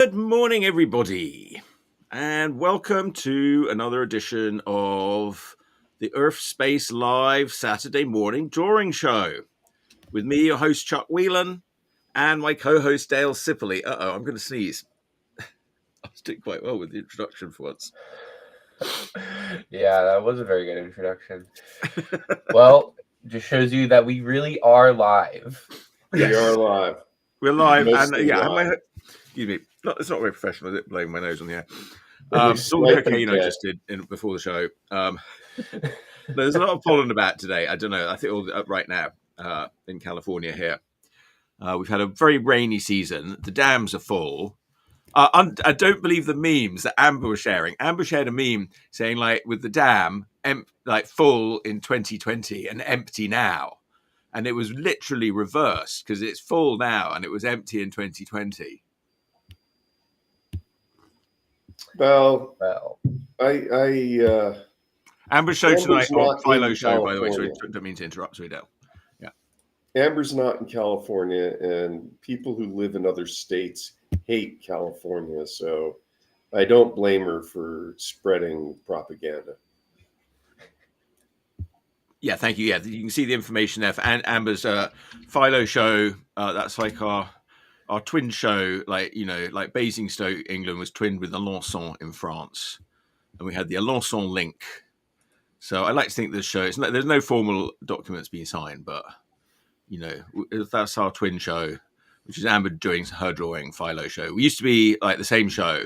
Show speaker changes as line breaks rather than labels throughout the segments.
Good morning, everybody, and welcome to another edition of the Urfspace Live Saturday morning drawing show with me, your host Chuck Whelon, and my co-host Dale Cipperley. I'm going to sneeze. I was doing quite well with the introduction for once.
Yeah, that was a very good introduction. Well, just shows you that we really are live.
We are live.
We're live,
Mostly
and
live.
excuse me. It's not very professional, is it? Blowing my nose on the air.
Really
It's all the
slightly
cocaine I
dead.
just did before the show. There's a lot of pollen about today. I don't know. I think right now in California here, we've had a very rainy season. The dams are full. I don't believe the memes that Amber was sharing. Amber shared a meme saying, like, with the dam full in 2020 and empty now. And it was literally reversed because it's full now and it was empty in 2020.
Well,
Amber's show tonight on Philo's show, by the way, so
California.
I don't mean to interrupt, sorry, Dale.
Amber's not in California, and people who live in other states hate California, so I don't blame her for spreading propaganda.
Yeah, thank you. Yeah, you can see the information there for Amber's Philo show. That's like our twin show, like Basingstoke, England, was twinned with Alençon in France, and we had the Alençon link. So I like to think this show. There's no formal documents being signed, but that's our twin show, which is Amber doing her drawing Philo show. We used to be like the same show,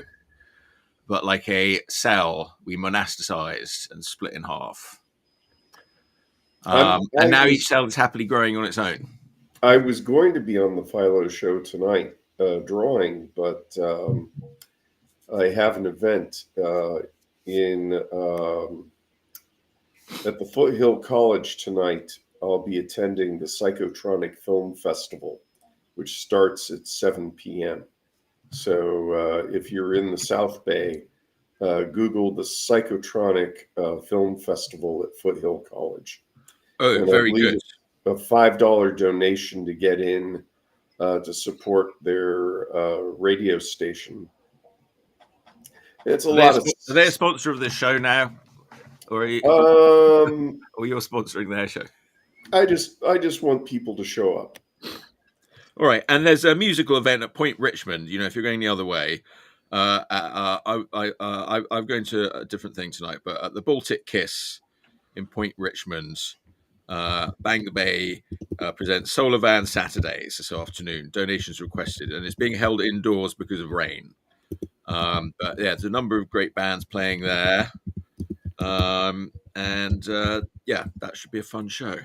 but like a cell, we monasticized and split in half. And now each cell is happily growing on its own.
I was going to be on the Philo show tonight drawing, but I have an event at the Foothill College tonight. I'll be attending the Psychotronic Film Festival, which starts at 7 p.m. So if you're in the South Bay, Google the Psychotronic Film Festival at Foothill College.
Oh,
and
very good.
A $5 donation to get in to support their radio station. It's a lot of.
Are they a sponsor of this show now, or are you, or you're sponsoring their show?
I just want people to show up.
All right, and there's a musical event at Point Richmond. If you're going the other way, I'm going to a different thing tonight, but at the Baltic Kiss in Point Richmond, Bang Bay presents Solar Van Saturdays this afternoon. Donations requested, and it's being held indoors because of rain. But yeah, there's a number of great bands playing there, and that should be a fun show.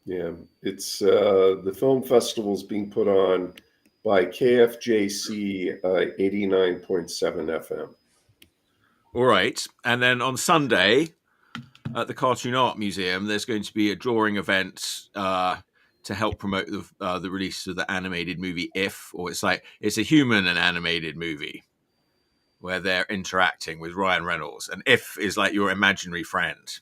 Yeah, it's the film festival is being put on by KFJC 89.7 FM.
All right, and then on Sunday at the Cartoon Art Museum, there's going to be a drawing event to help promote the release of the animated movie If, or it's a human and animated movie where they're interacting with Ryan Reynolds, and If is like your imaginary friend.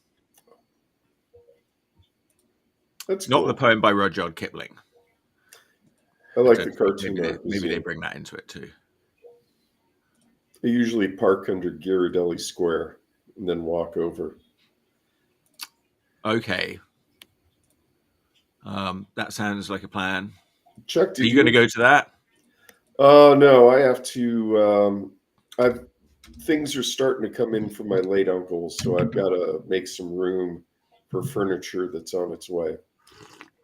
That's
not
cool.
The poem by Rudyard Kipling.
I like the Cartoon Art Museum.
Maybe they bring that into it too.
They usually park under Ghirardelli Square and then walk over.
Okay. That sounds like a plan.
Chuck,
are you going to go to that?
No, I have to. Things are starting to come in from my late uncle, so I've got to make some room for furniture that's on its way.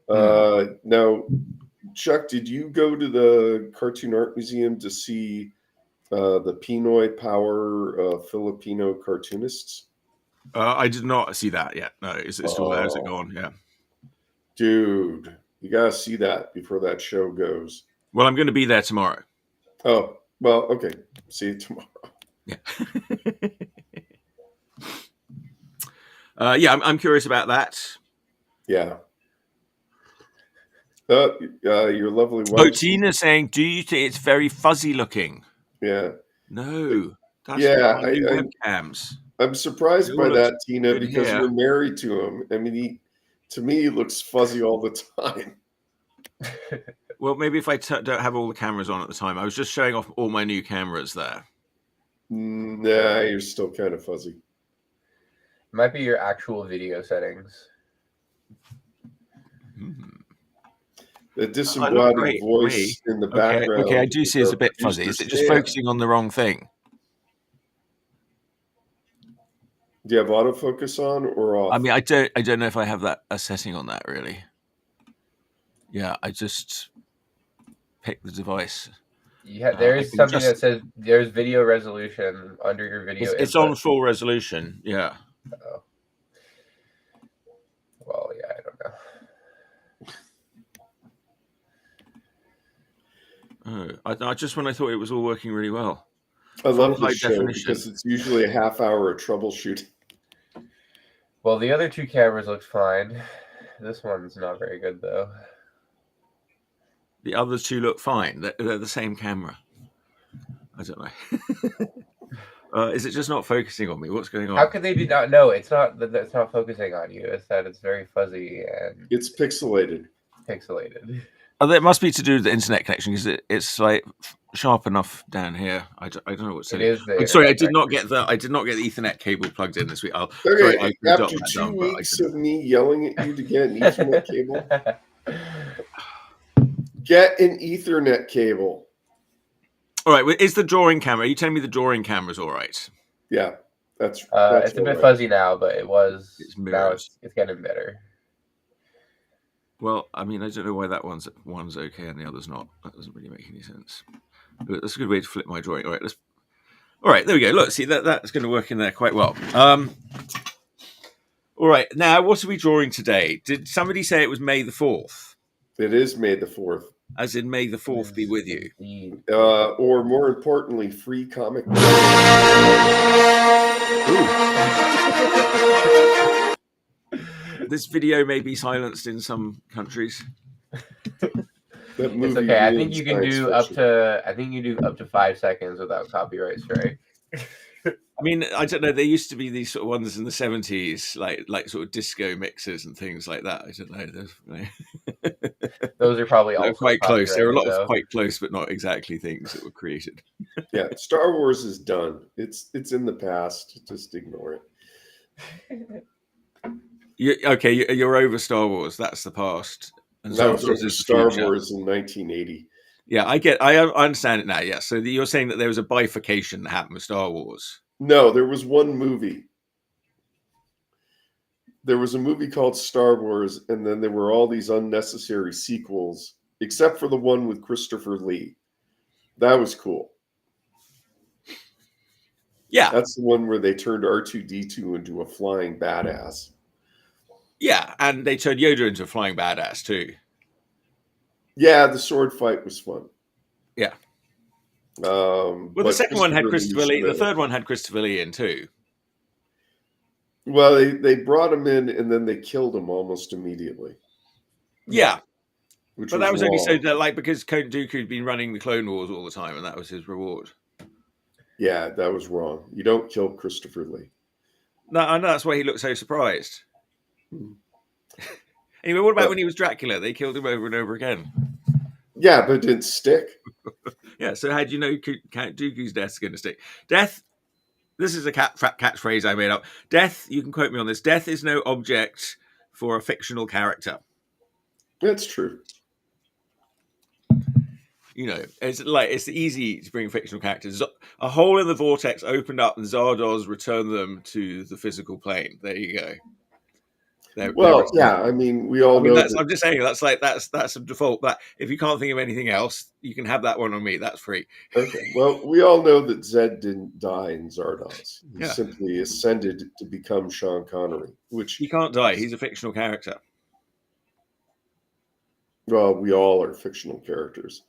Now, Chuck, did you go to the Cartoon Art Museum to see the Pinoy Power Filipino cartoonists?
I did not see that yet. No, is it still there? Is it gone? Yeah.
Dude, you got to see that before that show goes.
Well, I'm going to be there tomorrow.
Oh, well, okay. See you tomorrow.
Yeah. I'm curious about that.
Yeah. Your lovely wife.
Oh, Tina's saying, do you think it's very fuzzy looking?
Yeah.
No. That's webcams.
I'm surprised by that, Tina, because you're married to him. I mean, to me, he looks fuzzy all the time.
Well, maybe if I don't have all the cameras on at the time. I was just showing off all my new cameras there.
Nah, you're still kind of fuzzy.
It might be your actual video settings.
The disembodied voice in the background.
Okay, I do see it's a bit fuzzy. Is it just focusing on the wrong thing?
Do you have autofocus on or off?
I mean, I don't know if I have a setting on that really. Yeah, I just pick the device.
Yeah, there is something that says there's video resolution under your video.
It's on full resolution. Yeah.
Oh. Well, yeah, I don't know.
I just when I thought it was all working really well.
I love this show because it's usually a half hour of troubleshooting.
Well, the other two cameras look fine. This one's not very good though.
The other two look fine. They're the same camera. I don't know. Is it just not focusing on me? What's going on?
How could they be not? No, it's not. That's not focusing on you. It's that it's very fuzzy and
it's pixelated.
Pixelated.
Oh, it must be to do with the internet connection because it's like sharp enough down here. I don't know what's in it. I'm sorry, I did not get the Ethernet cable plugged in this week.
Okay, after 2 weeks of me yelling at you to get an Ethernet cable, get an Ethernet cable.
All right, is the drawing camera? Are you telling me the drawing camera's all right?
Yeah, that's
it's a bit fuzzy now, but it was.
Now
it's getting better.
Well, I mean, I don't know why that one's okay and the other's not. That doesn't really make any sense. But that's a good way to flip my drawing. All right, there we go. Look, see that's going to work in there quite well. All right, now what are we drawing today? Did somebody say it was May the 4th?
It is May the 4th. As
in May the 4th be with you.
Or more importantly, free comic.
This video may be silenced in some countries.
It's okay. I think you can do up to. I think you do up to 5 seconds without copyright strike.
I mean, I don't know. There used to be these sort of ones in the 70s, like sort of disco mixes and things like that. I don't know.
Those are probably also
quite close. There are a lot of quite close, but not exactly things that were created.
Yeah, Star Wars is done. It's in the past. Just ignore it.
You're over Star Wars. That's the past.
And that was over Star Wars in 1980.
Yeah, I understand it now. Yeah, so you're saying that there was a bifurcation that happened with Star Wars.
No, there was one movie. There was a movie called Star Wars, and then there were all these unnecessary sequels, except for the one with Christopher Lee. That was cool.
Yeah.
That's the one where they turned R2-D2 into a flying badass.
Yeah, and they turned Yoda into a flying badass too.
Yeah, the sword fight was fun.
Yeah. Well, the second one had Christopher Lee. The third one had Christopher Lee in too.
Well, they brought him in and then they killed him almost immediately.
Yeah. But that was only so that, because Count Dooku had been running the Clone Wars all the time, and that was his reward.
Yeah, that was wrong. You don't kill Christopher Lee.
No, I know that's why he looked so surprised. Anyway, what about when he was Dracula? They killed him over and over again.
Yeah, but it didn't stick.
Yeah, so how do you know Count Dooku's death's going to stick? Death, this is a catchphrase I made up. Death, you can quote me on this, death is no object for a fictional character.
That's true.
You know, it's easy to bring fictional characters. A hole in the vortex opened up and Zardoz returned them to the physical plane. There you go.
I mean, we all know.
I'm just saying that's a default. That if you can't think of anything else, you can have that one on me. That's free.
Okay. Well, we all know that Zed didn't die in Zardoz. He simply ascended to become Sean Connery, which
he can't die. He's a fictional character.
Well, we all are fictional characters.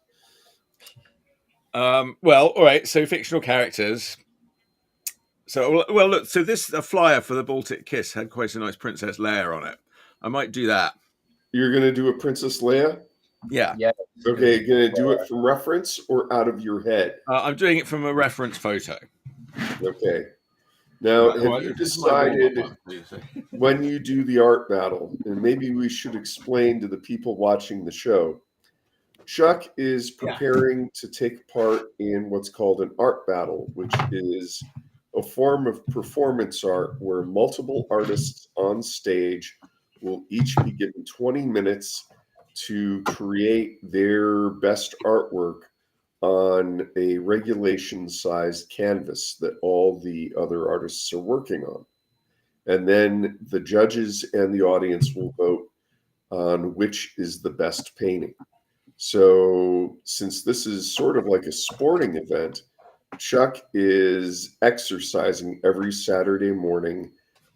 Well, all right. So fictional characters. So, well, look. So a flyer for the Baltic Kiss had quite a nice Princess Leia on it. I might do that.
You're going to do a Princess Leia?
Yeah.
Okay, you're going to do it from reference or out of your head?
I'm doing it from a reference photo.
Okay. Now, have you decided when you do the art battle, and maybe we should explain to the people watching the show, Chuck is preparing to take part in what's called an art battle, which is a form of performance art where multiple artists on stage will each be given 20 minutes to create their best artwork on a regulation-sized canvas that all the other artists are working on. And then the judges and the audience will vote on which is the best painting. So since this is sort of like a sporting event, Chuck is exercising every Saturday morning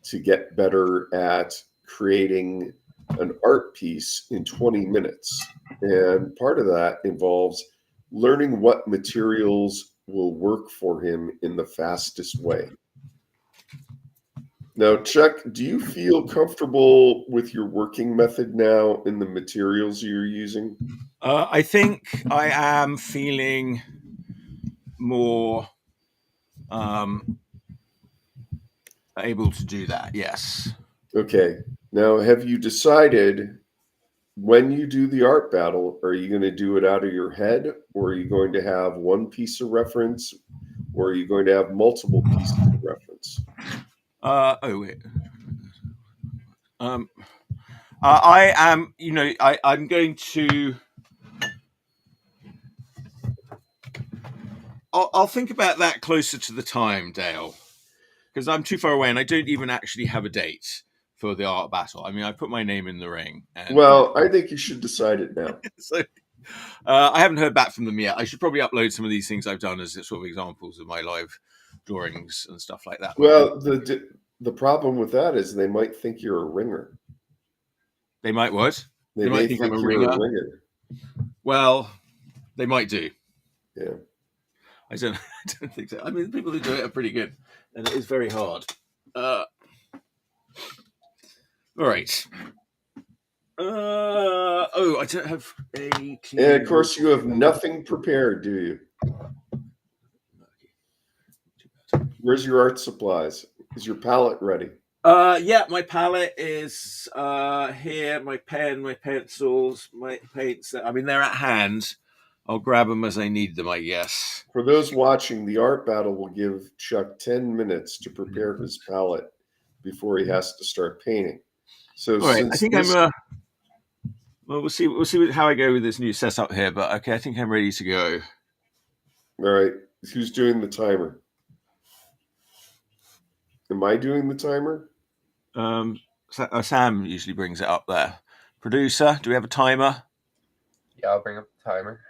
to get better at creating an art piece in 20 minutes. And part of that involves learning what materials will work for him in the fastest way. Now, Chuck, do you feel comfortable with your working method now in the materials you're using?
I think I am feeling more able to do that. Yes.
Okay. Now, have you decided when you do the art battle, are you going to do it out of your head, or are you going to have one piece of reference, or are you going to have multiple pieces of reference?
Oh wait. I am. I'm going to. I'll think about that closer to the time, Dale, because I'm too far away and I don't even actually have a date for the art battle. I mean, I put my name in the ring. And,
well, I think you should decide it now.
So I haven't heard back from them yet. I should probably upload some of these things I've done as sort of examples of my live drawings and stuff like that.
Well, the problem with that is they might think you're a ringer.
They might what?
They might think I'm a ringer.
Well, they might do.
Yeah.
I don't think so. I mean, the people who do it are pretty good, and it is very hard. All right. I don't have a clear...
And of course, you have nothing prepared, do you? Where's your art supplies? Is your palette ready?
Yeah, my palette is here. My pen, my pencils, my paints. I mean, they're at hand. I'll grab them as I need them, I guess.
For those watching, the art battle will give Chuck 10 minutes to prepare his palette before he has to start painting. So,
all right, I think I'm. Well, we'll see how I go with this new setup here. But okay, I think I'm ready to go.
All right, who's doing the timer? Am I doing the timer?
Sam usually brings it up there. Producer, do we have a timer?
Yeah, I'll bring up the timer.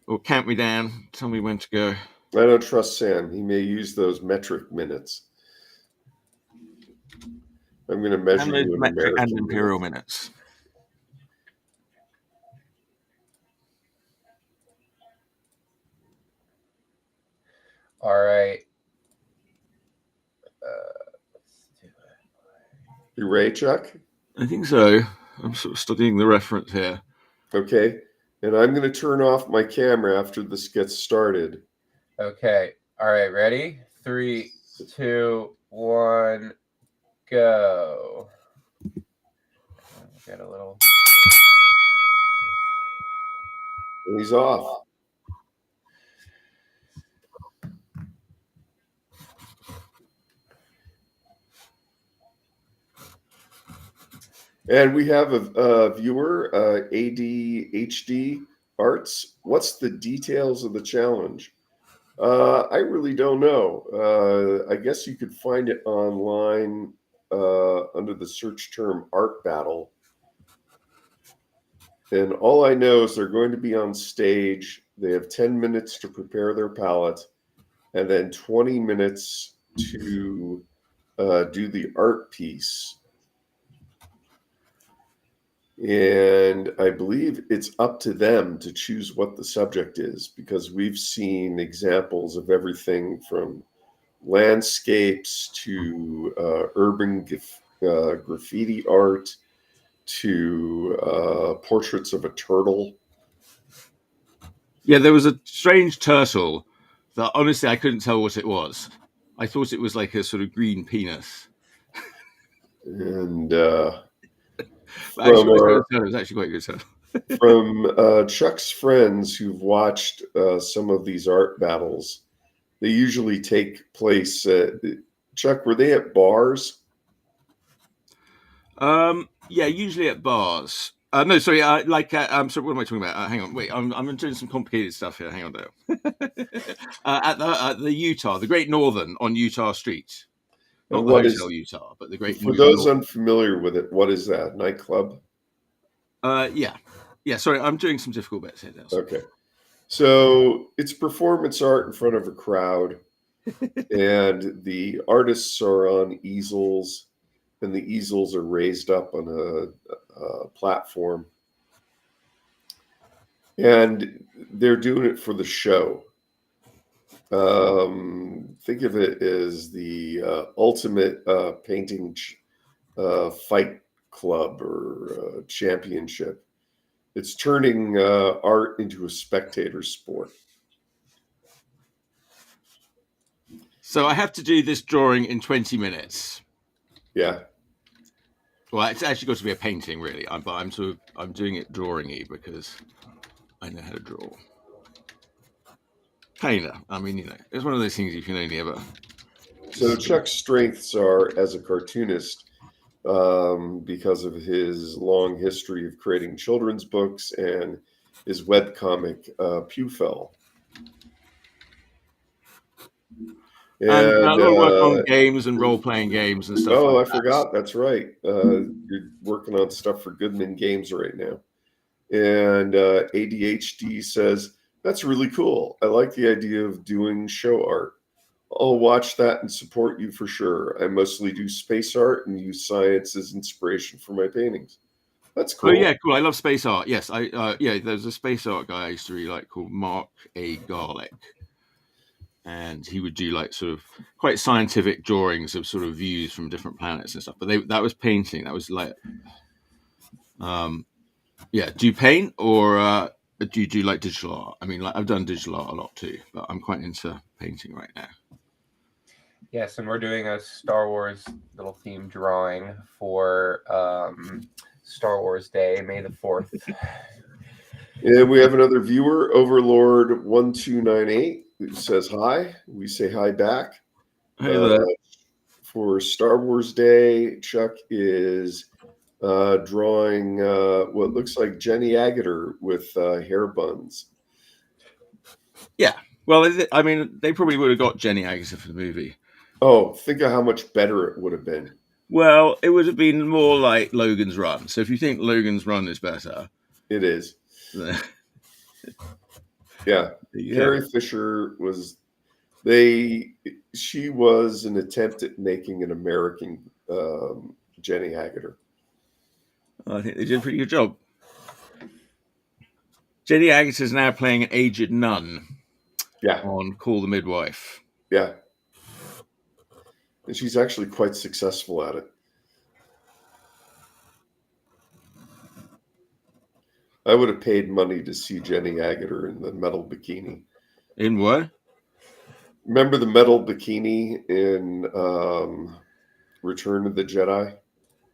Or count me down. Tell me when to go.
I don't trust Sam. He may use those metric minutes. I'm going to measure you in
metric and imperial minutes.
All right. Let's do it.
You ready, Chuck?
I think so. I'm sort of studying the reference here.
Okay. And I'm going to turn off my camera after this gets started.
Okay. All right. Ready? 3, 2, 1, go. Get a little.
And he's off. And we have a viewer, ADHD Arts. What's the details of the challenge? I really don't know. I guess you could find it online under the search term art battle. And all I know is they're going to be on stage. They have 10 minutes to prepare their palette and then 20 minutes to do the art piece. And I believe it's up to them to choose what the subject is, because we've seen examples of everything from landscapes to urban graffiti art to portraits of a turtle.
Yeah, there was a strange turtle that honestly I couldn't tell what it was. I thought it was like a sort of green penis.
And
it was actually quite a good turtle.
From Chuck's friends who've watched some of these art battles, they usually take place at, Chuck, were they at bars?
Yeah, usually at bars. No, sorry. Sorry, what am I talking about? Hang on, wait. I'm doing some complicated stuff here. Hang on, Dale. At the Utah, the Great Northern on Utah Street,
And
not the
what
Hotel
is,
Utah, but the Great
for those
Northern.
unfamiliar with it, what is that? Nightclub?
Yeah. Sorry, I'm doing some difficult bits here, Dale.
Okay. So it's performance art in front of a crowd, and the artists are on easels, and the easels are raised up on a platform, and they're doing it for the show. Think of it as the ultimate painting fight club or championship. It's turning art into a spectator sport.
So I have to do this drawing in 20 minutes.
Yeah.
Well, it's actually got to be a painting, really. I'm doing it drawing-y because I know how to draw. Painter. I mean, it's one of those things you can only ever.
So Chuck's strengths are as a cartoonist because of his long history of creating children's books and his webcomic Pewfell.
And a lot of work on
And
games and role-playing games and stuff
oh,
like
I
that.
forgot. That's right. You're working on stuff for Goodman Games right now. And ADHD says, that's really cool. I like the idea of doing show art. I'll watch that and support you for sure. I mostly do space art and use science as inspiration for my paintings. That's cool.
Oh yeah, cool. I love space art. Yes, there's a space art guy I used to really like called Mark A. Garlick, and he would do like sort of quite scientific drawings of sort of views from different planets and stuff. But that was painting. That was like, do you paint or do you do like digital art? I mean, like I've done digital art a lot too, but I'm quite into painting right now.
Yes, and we're doing a Star Wars little theme drawing for Star Wars Day, May the 4th.
And we have another viewer, Overlord1298, who says hi. We say hi back.
Hey there.
For Star Wars Day, Chuck is drawing what looks like Jenny Agutter with hair buns.
Yeah. Well, I mean, they probably would have got Jenny Agutter for the movie.
Oh, think of how much better it would have been.
Well, it would have been more like Logan's Run. So if you think Logan's Run is better,
it is. Yeah. Carrie Fisher was. She was an attempt at making an American Jenny Agutter.
I think they did a pretty good job. Jenny Agutter is now playing an aged nun.
Yeah.
On Call the Midwife.
Yeah. And she's actually quite successful at it. I would have paid money to see Jenny Agutter in the metal bikini.
In what?
Remember the metal bikini in Return of the Jedi?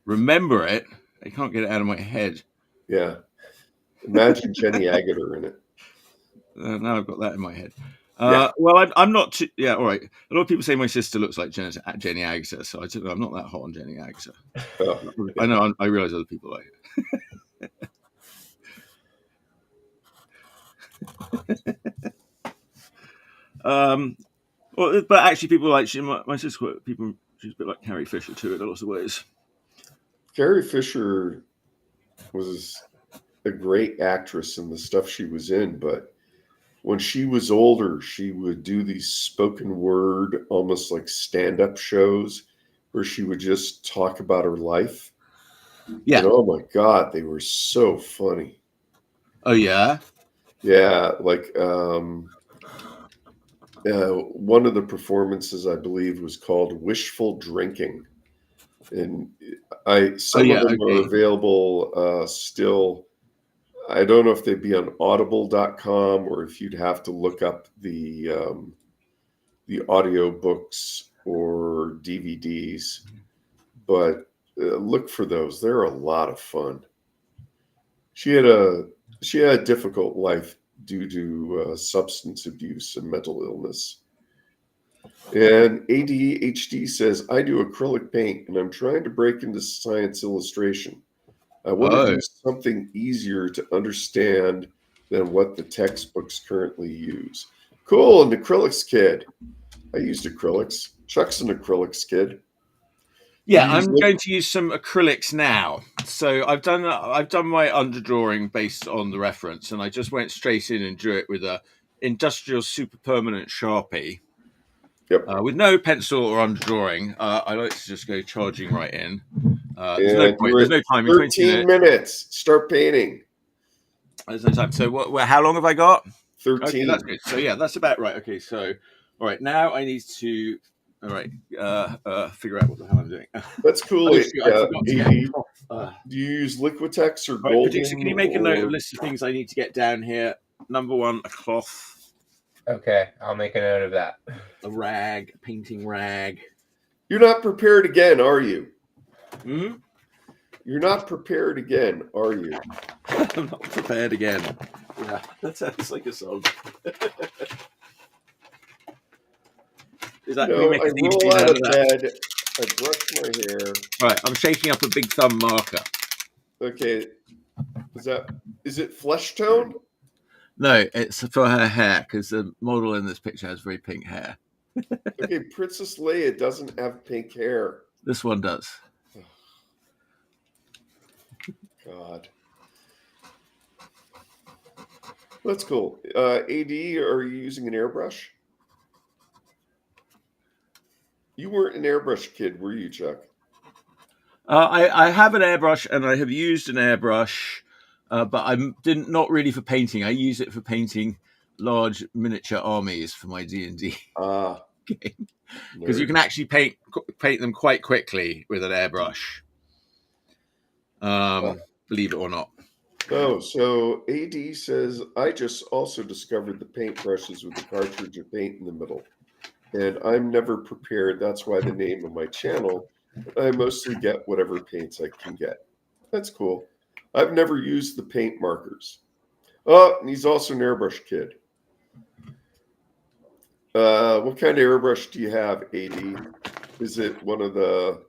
Remember it? I can't get it out of my head.
Yeah. Imagine Jenny Agutter in it.
Now I've got that in my head.
Yeah.
Well, I'm not too... Yeah, all right. A lot of people say my sister looks like Jenny Agutter, so I don't know. I'm not that hot on Jenny Agutter. Oh, I know. I realize other people like it. Well, but actually, people like my sister. She's a bit like Carrie Fisher too in lots of ways.
Carrie Fisher was a great actress in the stuff she was in, but when she was older, she would do these spoken word, almost like stand-up shows where she would just talk about her life.
Yeah.
And oh my God, they were so funny.
Oh yeah?
Yeah, like one of the performances, I believe, was called Wishful Drinking. And some of them are available still. I don't know if they'd be on audible.com or if you'd have to look up the audio books or DVDs, but look for those. They're a lot of fun. She had a difficult life due to substance abuse and mental illness. And ADHD says, I do acrylic paint and I'm trying to break into science illustration. I want to do something easier to understand than what the textbooks currently use. Cool, an acrylics kid. I used acrylics. Chuck's an acrylics kid.
Yeah, I'm going to use some acrylics now. So I've done my underdrawing based on the reference, and I just went straight in and drew it with a industrial super permanent Sharpie.
Yep.
With no pencil or underdrawing. I like to just go charging right in. There's no point. There's no time.
13 minutes. Start painting.
There's no time. So how long have I got?
13.
Okay, that's good. So yeah, that's about right. Okay, so all right, now I need to figure out what the hell I'm doing.
That's cool.
Do
you use Liquitex or
Right,
Golden?
producer, can you make a note of a list of things I need to get down here? Number one, a cloth.
Okay, I'll make a note of that.
A rag, a painting rag.
You're not prepared again, are you?
Hmm?
You're not prepared again, are you?
I'm not prepared again. Yeah, that sounds like a song. Is that?
No, I roll out of bed. I brush my hair.
Right, I'm shaking up a big thumb marker.
Okay, is it flesh tone?
No, it's for her hair because the model in this picture has very pink hair.
Okay, Princess Leia doesn't have pink hair.
This one does.
God. That's cool. AD, are you using an airbrush? You weren't an airbrush kid, were you, Chuck?
I have an airbrush and I have used an airbrush, but I'm not really for painting. I use it for painting large miniature armies for my D&D game because you can actually paint them quite quickly with an airbrush. Believe it or not.
Oh, so AD says, I just also discovered the paintbrushes with the cartridge of paint in the middle. And I'm never prepared. That's why the name of my channel. I mostly get whatever paints I can get. That's cool. I've never used the paint markers. Oh, and he's also an airbrush kid. What kind of airbrush do you have, AD? Is it one of the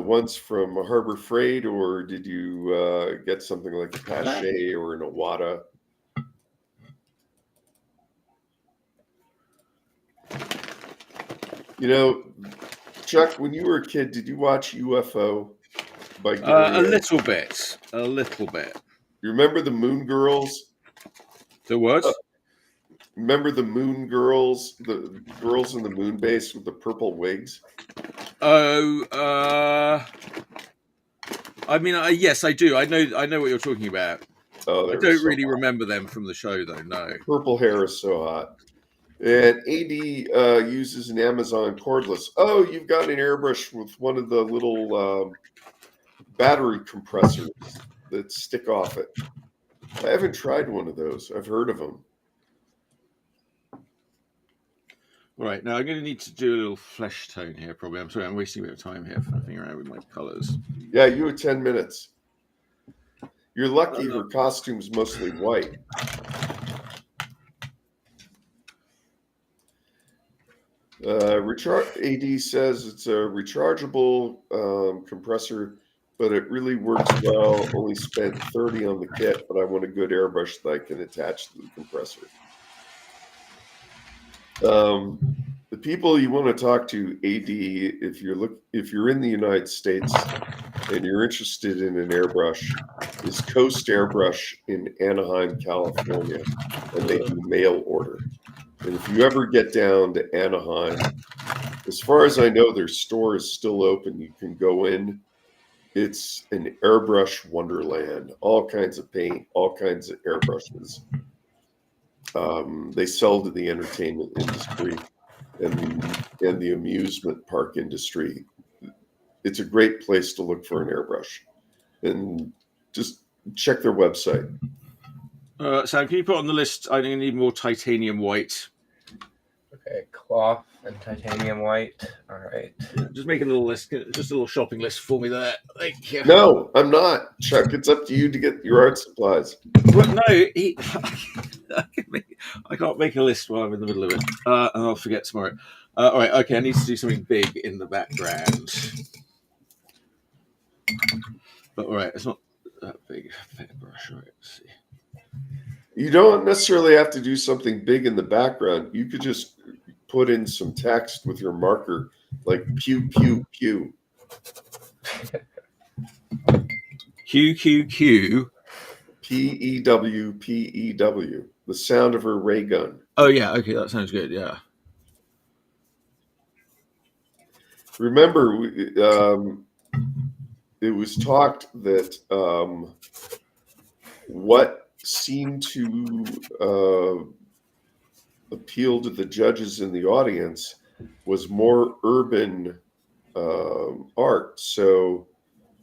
ones from Harbor Freight, or did you get something like a Pache or an Iwata? You know, Chuck, when you were a kid, did you watch UFO by Gary?
A little bit.
You remember the Moon Girls?
The what?
Remember the Moon Girls, the girls in the moon base with the purple wigs?
Oh, I mean, yes, I do. I know what you're talking about.
Oh,
I don't really remember them from the show, though. No.
Purple hair is so hot. And AD uses an Amazon cordless. Oh, you've got an airbrush with one of the little battery compressors that stick off it. I haven't tried one of those. I've heard of them.
All right, now I'm going to need to do a little flesh tone here, probably. I'm sorry, I'm wasting a bit of time here faffing around with my colors.
Yeah, you had 10 minutes. You're lucky her costume's mostly white. AD says it's a rechargeable compressor, but it really works well. Only spent 30 on the kit, but I want a good airbrush that I can attach to the compressor. The people you want to talk to, AD, if you're in the United States and you're interested in an airbrush, is Coast Airbrush in Anaheim, California, and they do mail order. And if you ever get down to Anaheim, as far as I know, their store is still open. You can go in. It's an airbrush wonderland. All kinds of paint, all kinds of airbrushes. They sell to the entertainment industry and the amusement park industry. It's a great place to look for an airbrush. And just check their website.
Sam, can you put on the list? I need more titanium white.
Okay, cloth and titanium white. All right.
Just make a little list, just a little shopping list for me there. Thank you.
No, I'm not, Chuck. It's up to you to get your art supplies.
Well, no, I can't make a list while I'm in the middle of it, and I'll forget tomorrow. All right, okay, I need to do something big in the background. But all right, it's not that big. Paintbrush. All right, let's see.
You don't necessarily have to do something big in the background. You could just put in some text with your marker, like pew, pew, pew.
Q, Q, Q.
P-E-W, P-E-W. The sound of her ray gun.
Oh, yeah, okay, that sounds good, yeah.
Remember, it was talked that what seemed to appeal to the judges in the audience was more urban art. So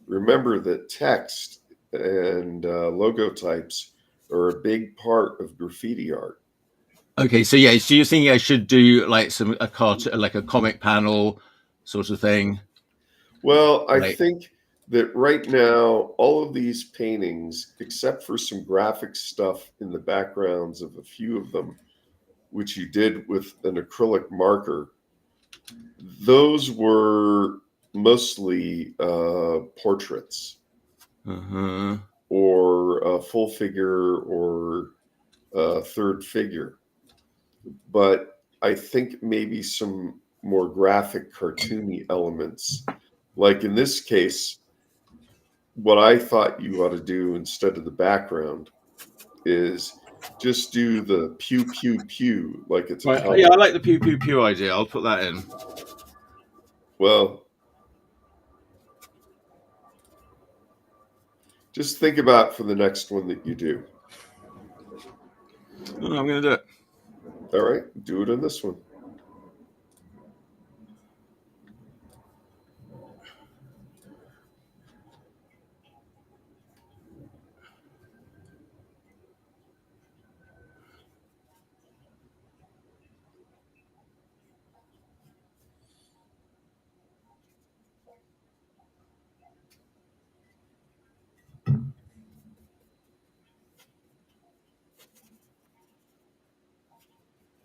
remember that text and logo types are a big part of graffiti art.
Okay, so yeah, so you're thinking I should do like a cartoon, like a comic panel sort of thing?
Well, I
Right.
think that right now, all of these paintings, except for some graphic stuff in the backgrounds of a few of them, which you did with an acrylic marker, those were mostly portraits
Uh-huh.
or full figure or third figure. But I think maybe some more graphic, cartoony elements. Like in this case, what I thought you ought to do instead of the background is just do the pew, pew, pew, like it's a
Right,
comic.
yeah, I like the pew, pew, pew idea. I'll put that in.
Well, just think about for the next one that you do.
Oh, I'm going to do it.
All right, do it on this one.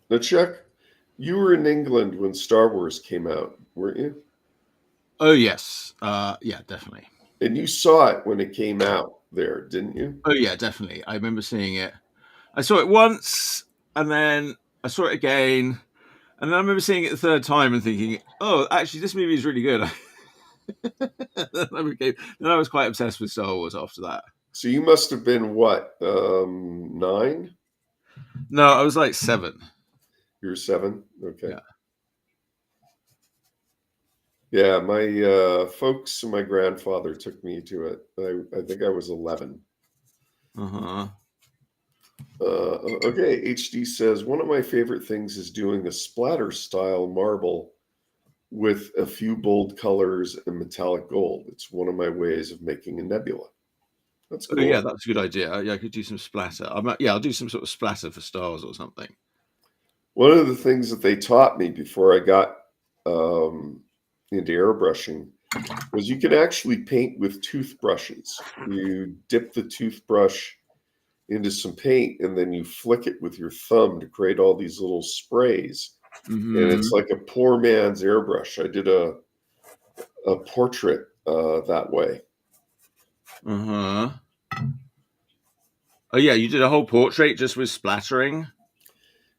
Now, Chuck, you were in England when Star Wars came out, weren't you?
Oh, yes. Yeah, definitely.
And you saw it when it came out there, didn't you?
Oh, yeah, definitely. I remember seeing it. I saw it once, and then I saw it again, and then I remember seeing it the third time and thinking, oh, actually, this movie is really good. Then I was quite obsessed with Star Wars after that.
So you must have been what, 9?
No, I was like 7.
You were 7? Okay.
Yeah.
Yeah, my folks and my grandfather took me to it. I think I was 11.
Uh-huh.
Okay, HD says, one of my favorite things is doing a splatter style marble with a few bold colors and metallic gold. It's one of my ways of making a nebula. That's cool.
Oh, yeah, that's a good idea. Yeah, I could do some splatter. I'll do some sort of splatter for stars or something.
One of the things that they taught me before I got into airbrushing was you can actually paint with toothbrushes. You dip the toothbrush into some paint and then you flick it with your thumb to create all these little sprays.
Mm-hmm.
And it's like a poor man's airbrush. I did a portrait that way.
Uh-huh. Oh, yeah, you did a whole portrait just with splattering?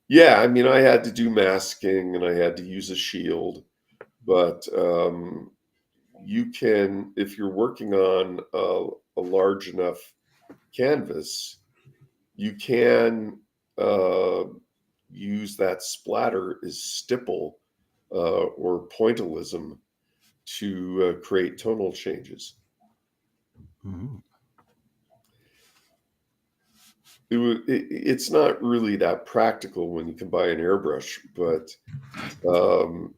Yeah, I mean, I had to do masking and I had to use a shield. But you can, if you're working on a large enough canvas, you can use that splatter as stipple or pointillism to create tonal changes.
Mm-hmm.
It's not really that practical when you can buy an airbrush, but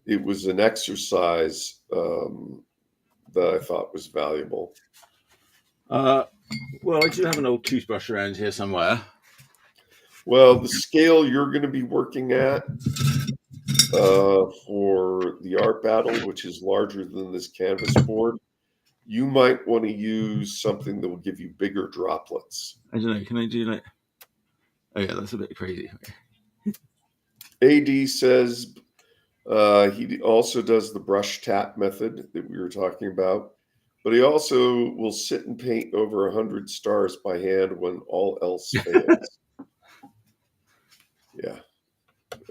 it was an exercise that I thought was valuable.
Well, I do have an old toothbrush around here somewhere.
Well, the scale you're going to be working at for the art battle, which is larger than this canvas board, you might want to use something that will give you bigger droplets.
I don't know. Can I do like? Oh yeah, that's a bit crazy.
AD says he also does the brush tap method that we were talking about, but he also will sit and paint over 100 stars by hand when all else fails. Yeah.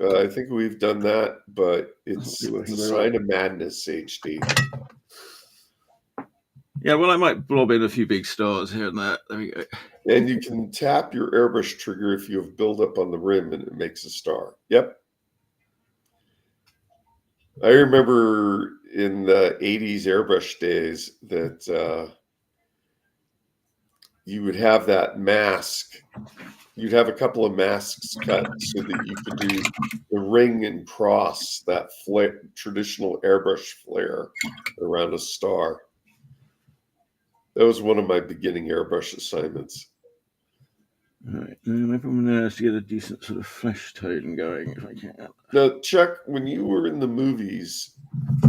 I think we've done that, but it's a sign of madness, HD.
Yeah, well, I might blob in a few big stars here and there. There we go.
And you can tap your airbrush trigger if you have buildup on the rim and it makes a star. Yep. I remember in the 80s airbrush days that you would have that mask. You'd have a couple of masks cut so that you could do the ring and cross, that traditional airbrush flare around a star. That was one of my beginning airbrush assignments.
All right, maybe I'm going to get a decent sort of flesh tone going if I can.
Now, Chuck, when you were in the movies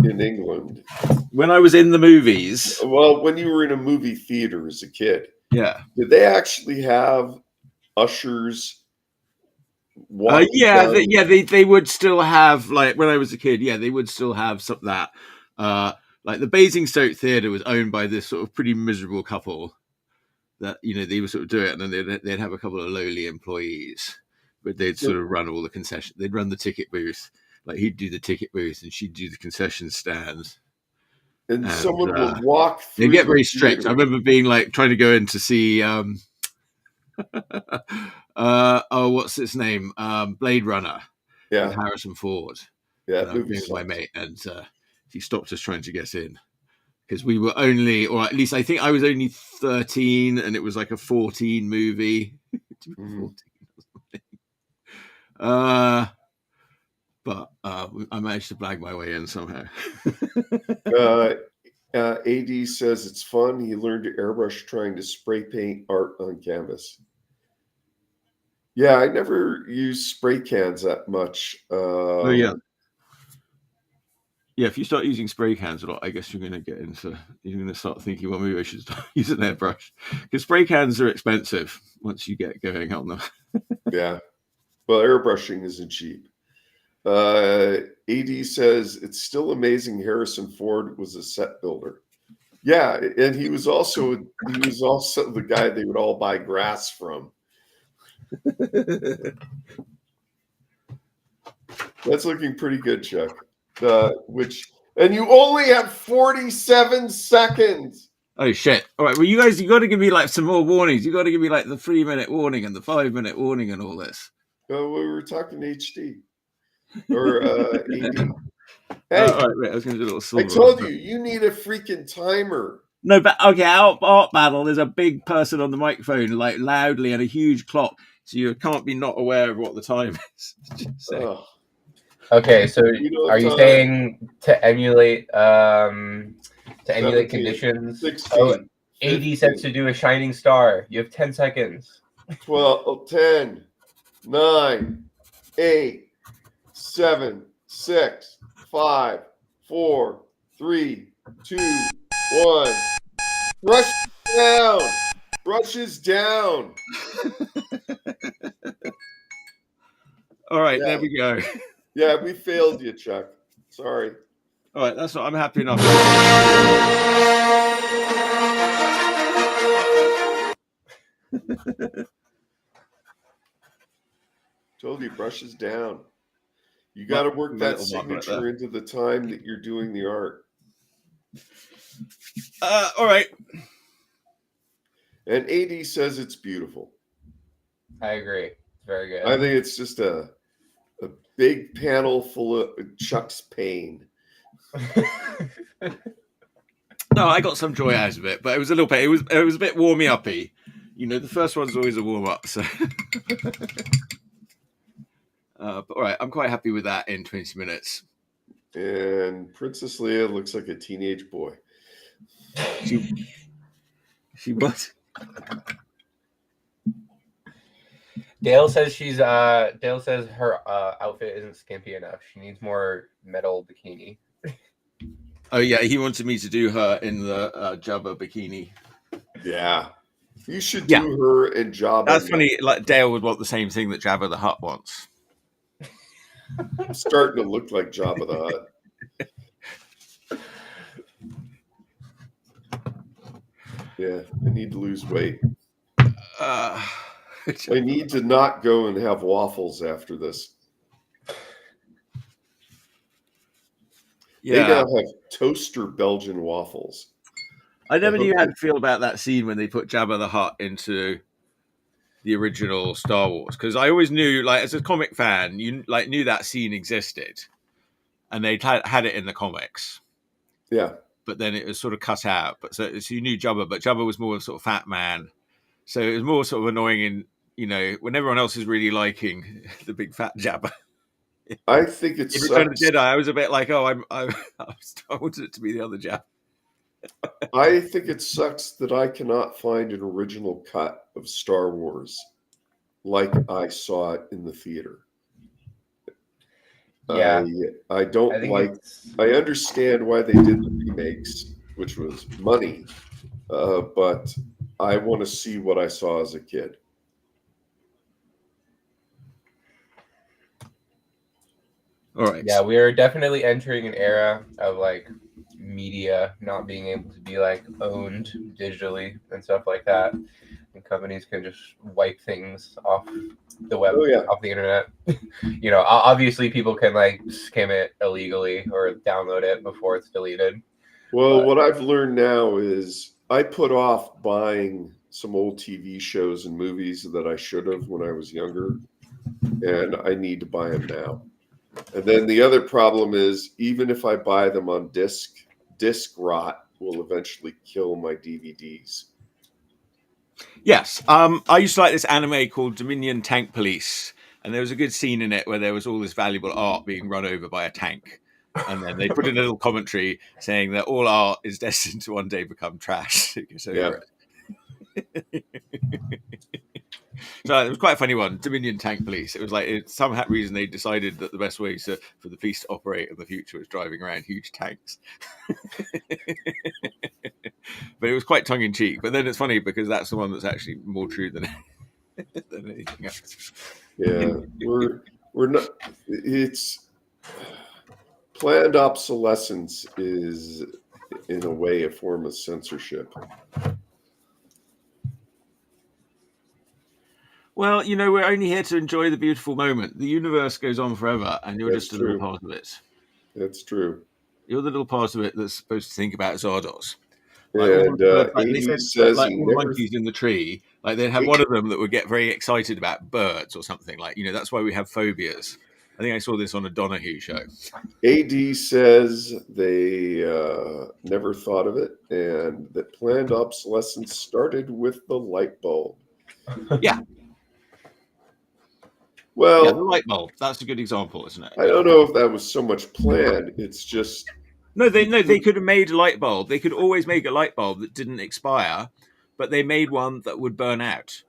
in England,
when I was in the movies,
well, when you were in a movie theater as a kid,
yeah,
did they actually have ushers?
They would still have, like, when I was a kid, they would still have some of that. Like the Basingstoke Theatre was owned by this sort of pretty miserable couple that, they would sort of do it, and then they'd have a couple of lowly employees, but they'd sort of run all the concessions. They'd run the ticket booth. Like he'd do the ticket booth and she'd do the concession stands.
And someone would walk through.
They'd get very strict. I remember being like trying to go in to see what's its name? Blade Runner.
Yeah.
With Harrison Ford.
Yeah,
with my mate, and he stopped us trying to get in because we were only, or at least I think I was only 13, and it was like a 14 movie. 14 but I managed to blag my way in somehow.
AD says it's fun. He learned to airbrush trying to spray paint art on canvas. Yeah, I never used spray cans that much.
Yeah, if you start using spray cans a lot, I guess you're going to start thinking, well, maybe I should start using an airbrush, because spray cans are expensive once you get going on them.
Yeah, well, airbrushing isn't cheap. AD says it's still amazing Harrison Ford was a set builder. Yeah, and he was also the guy they would all buy grass from. That's looking pretty good, Chuck. And you only have 47 seconds.
Oh shit! All right, well, you got to give me like some more warnings. You got to give me like the 3-minute warning and the 5-minute warning and all this.
We were talking HD or AD. Hey,
all right, wait, I was going to do a little silver.
I told you, you need a freaking timer.
No, but okay, our art battle, there's a big person on the microphone, like loudly, and a huge clock, so you can't be not aware of what the time is.
Okay, so are you saying to emulate conditions?
16,
80 cents to do a shining star. You have 10 seconds.
12, 10, 9, 8, 7, 6, 5, 4, 3, 2, 1. Brush down. Brushes down.
All right, There we go.
Yeah, we failed you, Chuck. Sorry.
All right, that's what I'm happy enough.
Told you, brushes down. You got to work that signature into the time that you're doing the art.
All right.
And AD says it's beautiful.
I agree. It's very good.
I think it's just a big panel full of Chuck's pain.
No, I got some joy out of it, but it was a little bit. It was a bit warmy uppy. The first one's always a warm up. So, but all right, I'm quite happy with that in 20 minutes.
And Princess Leia looks like a teenage boy.
She what?
Dale says Dale says her outfit isn't skimpy enough. She needs more metal bikini.
Oh yeah, he wanted me to do her in the Jabba bikini.
Yeah. You should
Yeah.
do her and Jabba.
That's funny. Like Dale would want the same thing that Jabba the Hutt wants.
Starting to look like Jabba the Hutt. Yeah, I need to lose weight.
I
I need to not go and have waffles after this. They
Yeah,
now have toaster Belgian waffles.
I never
I
knew
hope
how to feel about that scene when they put Jabba the Hutt into the original Star Wars, because I always knew, like, as a comic fan, you like knew that scene existed, and they had it in the comics,
Yeah.
but then it was sort of cut out. But so you knew Jabba, but Jabba was more of a sort of fat man, so it was more sort of annoying in, you know, when everyone else is really liking the big fat Jabba.
I think it
In Return of
sucks.
the Jedi, I was a bit like, oh, I wanted it to be the other Jabba.
I think it sucks that I cannot find an original cut of Star Wars like I saw it in the theater.
Yeah,
I don't
think
like. I understand why they did the remakes, which was money, but I want to see what I saw as a kid.
All right.
Yeah, we are definitely entering an era of like media not being able to be like owned digitally and stuff like that. And companies can just wipe things off the web,
Oh, yeah.
off the internet. You know, obviously people can like skim it illegally or download it before it's deleted.
Well,
But-
what I've learned now is I put off buying some old TV shows and movies that I should have when I was younger, and I need to buy them now. And then the other problem is, even if I buy them on disc rot will eventually kill my DVDs.
Yes. I used to like this anime called Dominion Tank Police, and there was a good scene in it where there was all this valuable art being run over by a tank. And then they put in a little commentary saying that all art is destined to one day become trash. It gets over it. So it was quite a funny one, Dominion Tank Police. It was like, for some reason they decided that the best way for the police to operate in the future was driving around huge tanks. But it was quite tongue-in-cheek. But then it's funny because that's the one that's actually more true than anything else.
Yeah, we're not. It's planned obsolescence is, in a way, a form of censorship.
Well, you know, we're only here to enjoy the beautiful moment. The universe goes on forever, and you're
That's
just a
true.
little part of it.
That's true.
You're the little part of it that's supposed to think about Zardos.
And
They
AD
said,
says
like
he
all the
never.
monkeys in the tree, like they'd have one of them that would get very excited about birds or something. Like, you know, that's why we have phobias. I think I saw this on a Donahue show.
AD says they never thought of it, and that planned obsolescence started with the light bulb.
Yeah.
Well,
Yeah, the light bulb. That's a good example, isn't it?
I don't know if that was so much planned. It's just
They could have made a light bulb. They could always make a light bulb that didn't expire, but they made one that would burn out.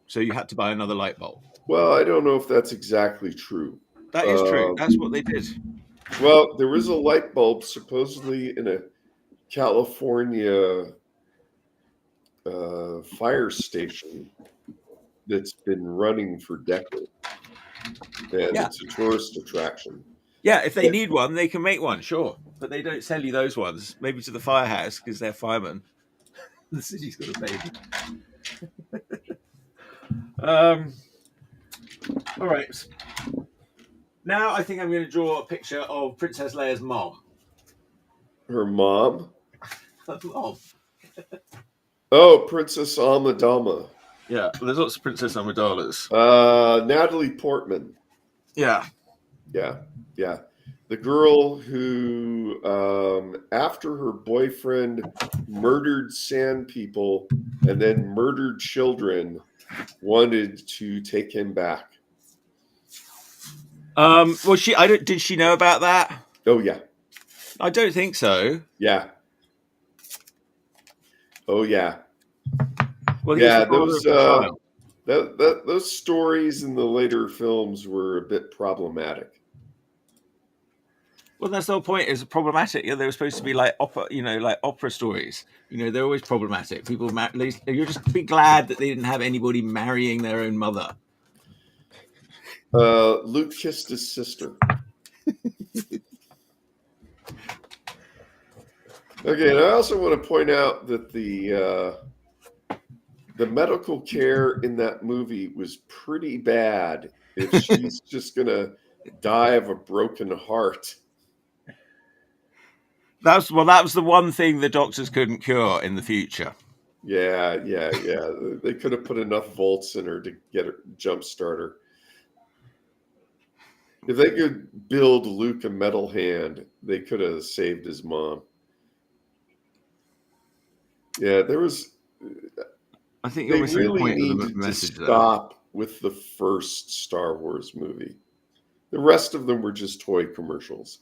So you had to buy another light bulb.
well, I don't know if that's exactly true.
That is true. That's what they did.
Well, there was a light bulb supposedly in a California fire station that's been running for decades, and
Yeah.
it's a tourist attraction.
Yeah, if they need one, they can make one, sure. But they don't sell you those ones. Maybe to the firehouse because they're firemen. The city's got to pay them. All right. Now I think I'm going to draw a picture of Princess Leia's mom.
Her mom?
Her mom.
Oh, Princess Amidala.
Yeah, well, there's lots of Princess Amidalas.
Natalie Portman.
Yeah.
Yeah. The girl who, after her boyfriend murdered sand people and then murdered children, wanted to take him back.
Well, did she know about that?
Oh, yeah.
I don't think so.
Yeah. Oh, yeah.
Well,
Yeah,
he's the father
those,
of the child.
those stories in the later films were a bit problematic.
Well, that's the whole point. Is problematic. They were supposed to be like opera, like opera stories. They're always problematic. People, you'll just be glad that they didn't have anybody marrying their own mother.
Luke kissed his sister. Okay, and I also want to point out that the medical care in that movie was pretty bad. If she's just gonna die of a broken heart.
That was the one thing the doctors couldn't cure in the future.
Yeah. They could have put enough volts in her to get her jump starter. If they could build Luke a metal hand, they could have saved his mom. Yeah, there was.
I think you're missing
really
the point of the
needed to
message.
stop with the first Star Wars movie. The rest of them were just toy commercials.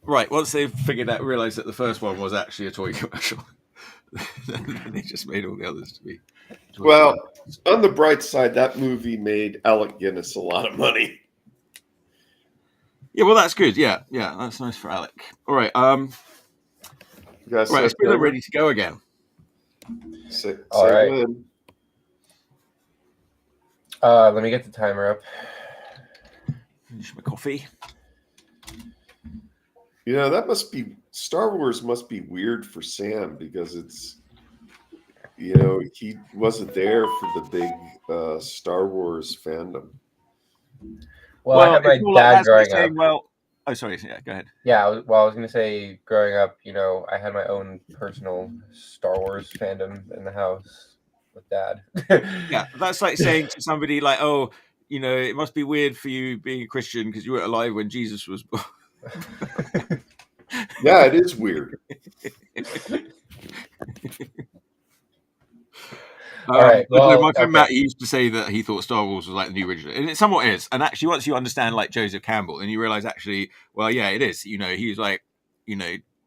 Right. Once they realized that the first one was actually a toy commercial, they just made all the others to be.
Well, on the bright side, that movie made Alec Guinness a lot of money.
Yeah, well, that's good. Yeah, that's nice for Alec. All right. Right, I suppose I'm ready to go again.
All right. When.
Let me get the timer up.
Finish my coffee.
That must be Star Wars. Must be weird for Sam because it's. He wasn't there for the big Star Wars fandom.
Well, I had my dad growing up.
Well, oh, sorry. Yeah, go ahead.
Yeah, I was going to say, growing up, I had my own personal Star Wars fandom in the house with Dad.
Yeah, that's like saying to somebody like, "Oh, it must be weird for you being a Christian because you weren't alive when Jesus was born."
Yeah, it is weird.
All right. Well,
my friend Matt used to say that he thought Star Wars was like the new original, and it somewhat is. And actually, once you understand like Joseph Campbell, then you realize actually, well, yeah, it is. He was like,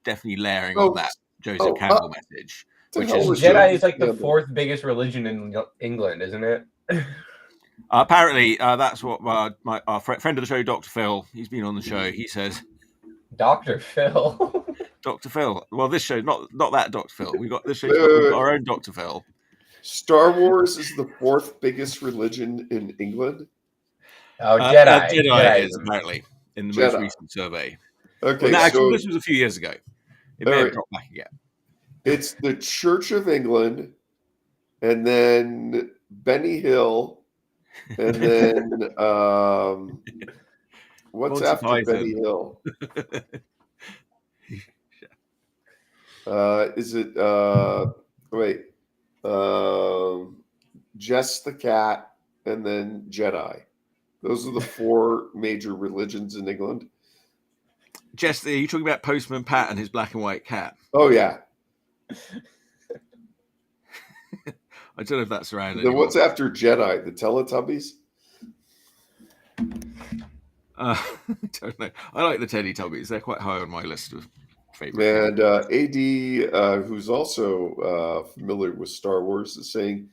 definitely layering on that Joseph Campbell message. Which is
Jedi is like the fourth biggest religion in England, isn't it?
Apparently, that's what our friend of the show, Dr. Phil, he's been on the show. He says,
Dr. Phil.
Dr. Phil. Well, this show, not that Dr. Phil. We got this show. We've got our own Dr. Phil.
Star Wars is the fourth biggest religion in England.
Oh, Jedi.
Jedi is apparently in the most recent survey.
Okay,
actually, this was a few years ago. It may have dropped back again.
It's the Church of England, and then Benny Hill, and then what's after Benny Hill? Is it Jess the Cat, and then Jedi. Those are the four major religions in England.
Jess, are you talking about Postman Pat and his black and white cat?
Oh, yeah.
I don't know if that's around
Then
anymore.
what's after Jedi? The Teletubbies?
I don't know. I like the Teletubbies. They're quite high on my list of favorite.
And AD, who's also familiar with Star Wars, is saying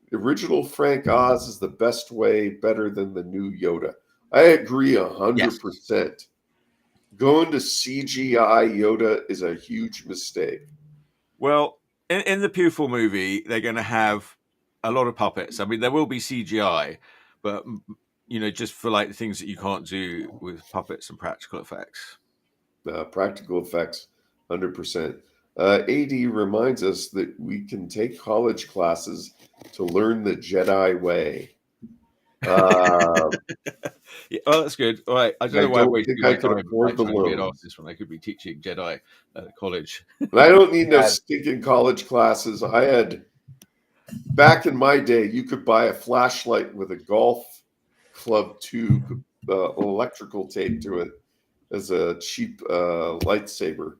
the original Frank Oz is the best way, better than the new Yoda. I agree 100%. Yes. Going to CGI Yoda is a huge mistake.
Well, in the Pupil movie, they're going to have a lot of puppets. I mean, there will be CGI, but just for like the things that you can't do with puppets and practical effects.
Practical effects, 100%. AD reminds us that we can take college classes to learn the Jedi way.
Yeah, oh, that's good. All right, I don't know why I'm wasting my time to be an artist when I could be teaching Jedi at college.
But I don't need no stinking college classes. I had back in my day, you could buy a flashlight with a golf club tube, electrical tape to it as a cheap lightsaber.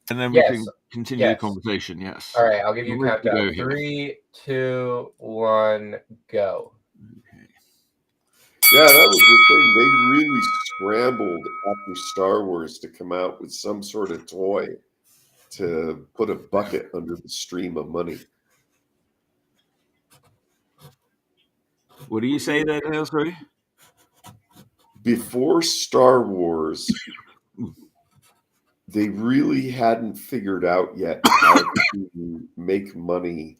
And then we can continue the conversation. Yes.
All right, I'll give you a countdown. 3, 2, 1, go.
Yeah, that was the thing. They really scrambled after Star Wars to come out with some sort of toy to put a bucket under the stream of money.
What do you say there, Dale? Sorry?
Before Star Wars, they really hadn't figured out yet how to make money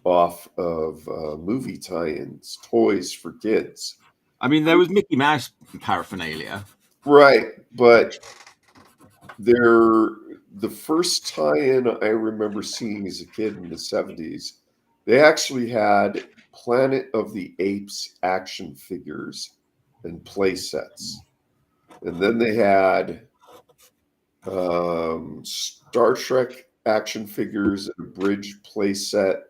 off of movie tie-ins, toys for kids.
I mean, there was Mickey Mouse paraphernalia.
Right, but the first tie-in I remember seeing as a kid in the 70s, they actually had Planet of the Apes action figures and play sets. And then they had Star Trek action figures and a bridge play set.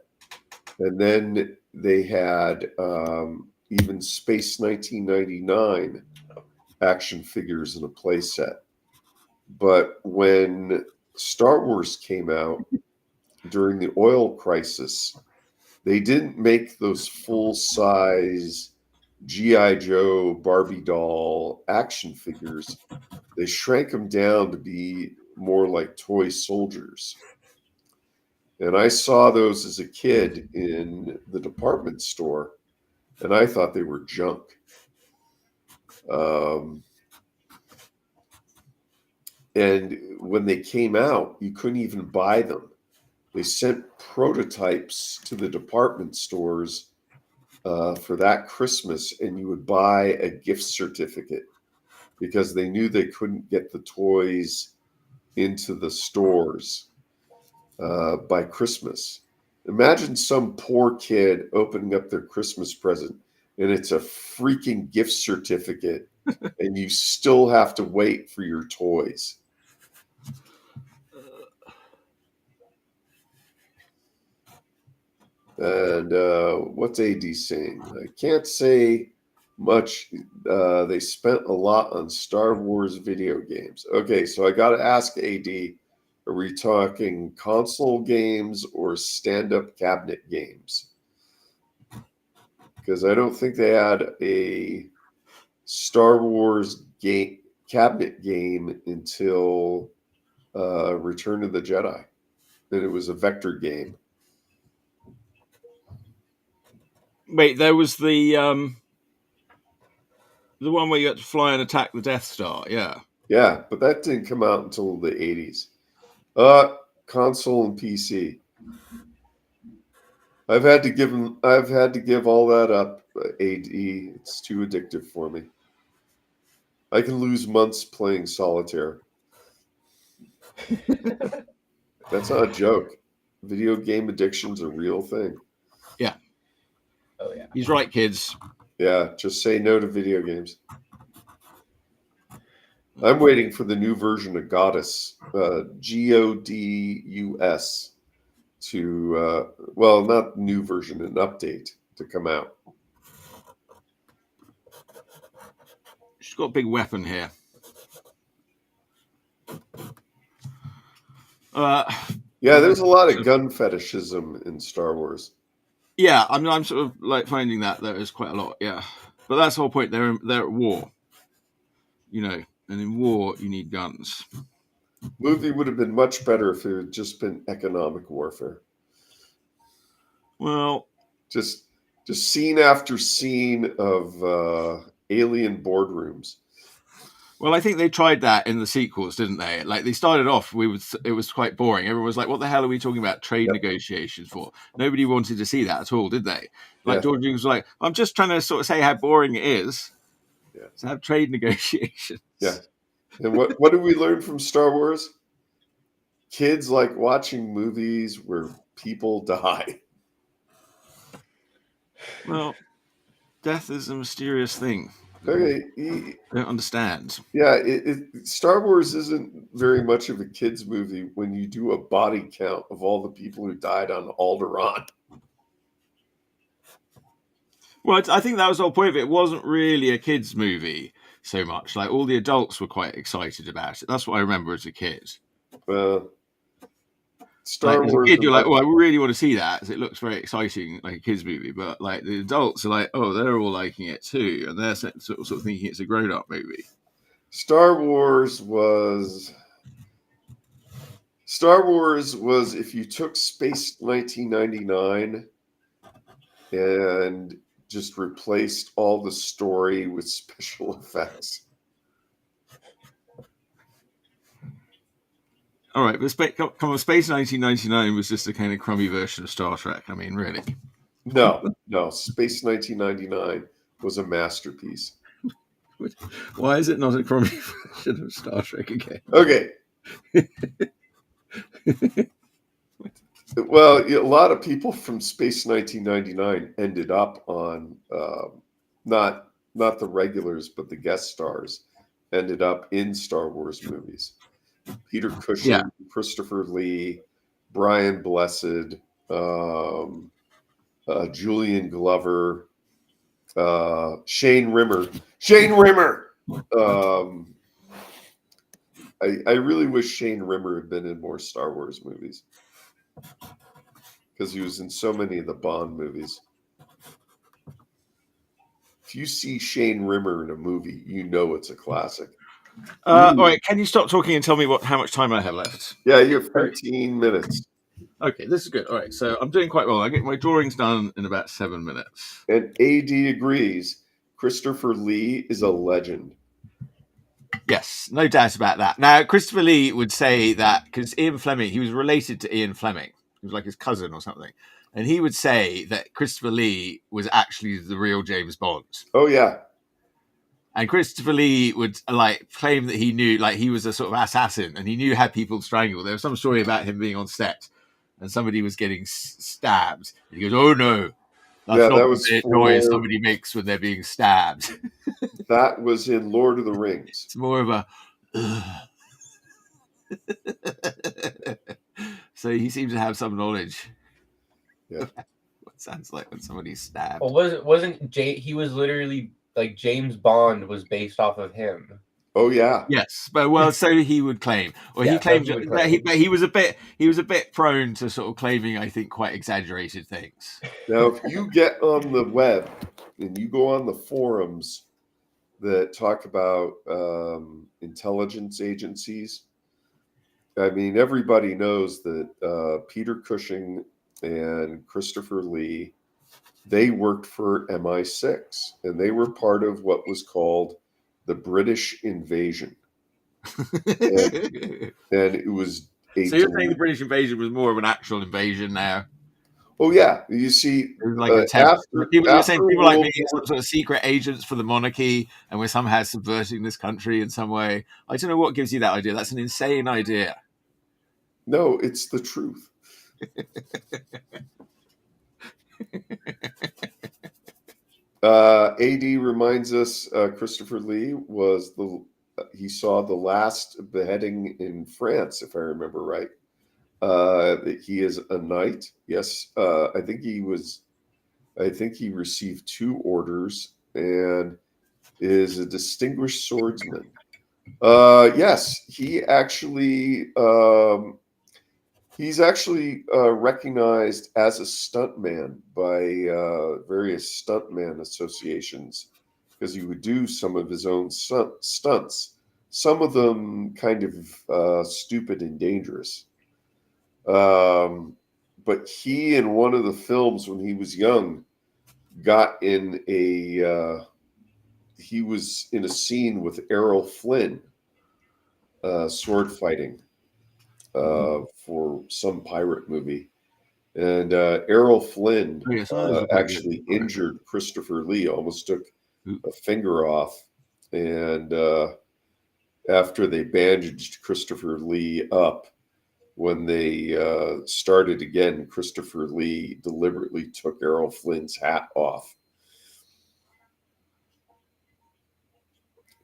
And then they had even Space 1999 action figures and a play set. But when Star Wars came out during the oil crisis, they didn't make those full-size G.I. Joe Barbie doll action figures. They shrank them down to be more like toy soldiers. And I saw those as a kid in the department store, and I thought they were junk. And when they came out, you couldn't even buy them. They sent prototypes to the department stores for that Christmas, and you would buy a gift certificate because they knew they couldn't get the toys into the stores by Christmas. Imagine some poor kid opening up their Christmas present, and it's a freaking gift certificate, and you still have to wait for your toys. And what's AD saying? I can't say much. They spent a lot on Star Wars video games. Okay, so I got to ask AD, are we talking console games or stand-up cabinet games? Because I don't think they had a Star Wars game cabinet game until Return of the Jedi. And it was a vector game.
Wait, there was the one where you had to fly and attack the Death Star. Yeah.
Yeah, but that didn't come out until the 80s. Console and PC. I've had to give all that up, AD. It's too addictive for me. I can lose months playing solitaire. That's not a joke. Video game addiction's a real thing.
Yeah.
Oh yeah.
He's right, kids.
Yeah, just say no to video games. I'm waiting for the new version of Goddess, Godus, to, well, not new version, an update to come out.
She's got a big weapon here.
Yeah, there's a lot of gun fetishism in Star Wars.
Yeah, I'm sort of like finding that there is quite a lot. Yeah, but that's the whole point. They're at war, you know, and in war you need guns.
Movie would have been much better if it had just been economic warfare.
Well,
just scene after scene of alien boardrooms.
Well, I think they tried that in the sequels, didn't they? Like they started off, it was quite boring. Everyone was like, "What the hell are we talking about trade negotiations for?" Nobody wanted to see that at all, did they? Like George Lucas was like, "I'm just trying to sort of say how boring it is to have trade negotiations."
Yeah. And what did we learn from Star Wars? Kids like watching movies where people die.
Well, death is a mysterious thing.
Okay,
I don't understand.
Yeah, Star Wars isn't very much of a kids' movie when you do a body count of all the people who died on Alderaan.
Well, I think that was the whole point of it. It wasn't really a kids' movie so much. Like all the adults were quite excited about it. That's what I remember as a kid.
Star
Wars. As a kid, you're like, "Oh, I really want to see that," because it looks very exciting, like a kids' movie. But like the adults are like, "Oh, they're all liking it too," and they're sort of thinking it's a grown-up movie.
Star Wars was Star Wars was if you took Space 1999 and just replaced all the story with special effects.
All right, but come on, Space 1999 was just a kind of crummy version of Star Trek. I mean, really.
No, Space 1999 was a masterpiece.
Why is it not a crummy version of Star Trek again?
Okay. Well, a lot of people from Space 1999 ended up on not the regulars, but the guest stars ended up in Star Wars movies. Peter Cushing, Christopher Lee, Brian Blessed, Julian Glover, Shane Rimmer. I really wish Shane Rimmer had been in more Star Wars movies because he was in so many of the Bond movies. If you see Shane Rimmer in a movie, you know it's a classic.
All right, can you stop talking and tell me how much time I have left?
Yeah, you have 13 minutes.
Okay, this is good. All right, so I'm doing quite well. I get my drawings done in about 7 minutes.
And AD agrees. Christopher Lee is a legend.
Yes, no doubt about that. Now, Christopher Lee would say that because Ian Fleming, he was related to Ian Fleming. He was like his cousin or something. And he would say that Christopher Lee was actually the real James Bond.
Oh, yeah.
And Christopher Lee would claim that he knew, he was a sort of assassin and he knew how people strangle. There was some story about him being on set and somebody was getting stabbed. And he goes, "Oh no, that's not the noise somebody makes when they're being stabbed."
That was in Lord of the Rings.
It's more of a. So he seems to have some knowledge.
Yeah.
What it sounds like when somebody's stabbed.
Well, wasn't he was literally like James Bond was based off of him.
Oh yeah.
Yes, but so he would claim. Well, he claimed that he was a bit prone to sort of claiming, I think, quite exaggerated things.
Now, if you get on the web and you go on the forums that talk about intelligence agencies, I mean, everybody knows that Peter Cushing and Christopher Lee, they worked for MI6, and they were part of what was called the British invasion. and it was
so you're saying the British invasion was more of an actual invasion now?
Oh yeah, you see,
it was like you're saying people like me, sort of secret agents for the monarchy, and we're somehow subverting this country in some way. I don't know what gives you that idea. That's an insane idea.
No, it's the truth. AD reminds us Christopher Lee he saw the last beheading in France, if I remember right. That he is a knight. Yes, I think he received 2 orders and is a distinguished swordsman. Yes, he's actually recognized as a stuntman by various stuntman associations because he would do some of his own stunts, some of them kind of stupid and dangerous. But he, in one of the films when he was young, he was in a scene with Errol Flynn, sword fighting for some pirate movie. And Errol Flynn actually injured Christopher Lee, almost took a finger off. And after they bandaged Christopher Lee up, when they started again, Christopher Lee deliberately took Errol Flynn's hat off.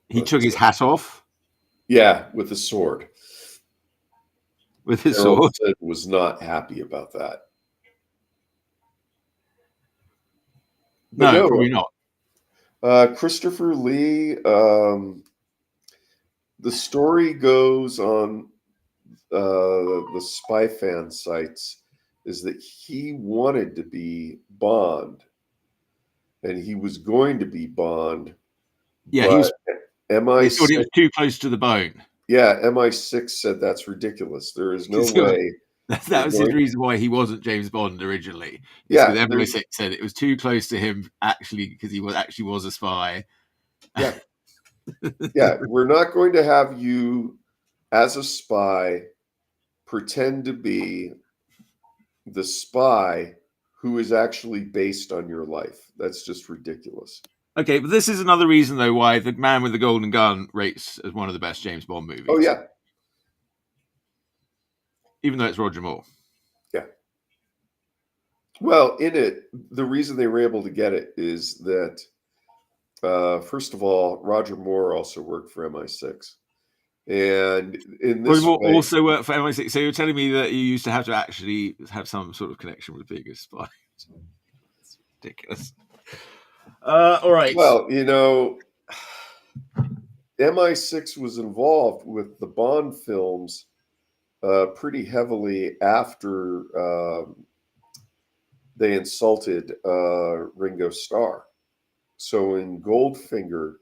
He took his hat off?
Yeah, with a sword.
With his
Errol
sword?
Flynn was not happy about that.
No, probably not.
Christopher Lee, the story goes on the spy fan sites is that he wanted to be Bond, and he was going to be Bond.
Yeah, he thought he was too close to the bone.
Yeah, MI6 said that's ridiculous. There is no way.
That was his reason why he wasn't James Bond originally.
Yeah,
because MI6 said it was too close to him actually because he was a spy.
Yeah. Yeah, we're not going to have you as a spy pretend to be the spy who is actually based on your life. That's just ridiculous.
Okay, but this is another reason, though, why The Man with the Golden Gun rates as one of the best James Bond movies.
Oh, yeah.
Even though it's Roger Moore.
Yeah. Well, in it, the reason they were able to get it is that, first of all, Roger Moore also worked for MI6. And in this
Roger Moore
way,
also worked for MI6. So you're telling me that you used to have to actually have some sort of connection with being a spy. It's ridiculous. All right.
Well, MI6 was involved with the Bond films pretty heavily after they insulted Ringo Starr. So in Goldfinger,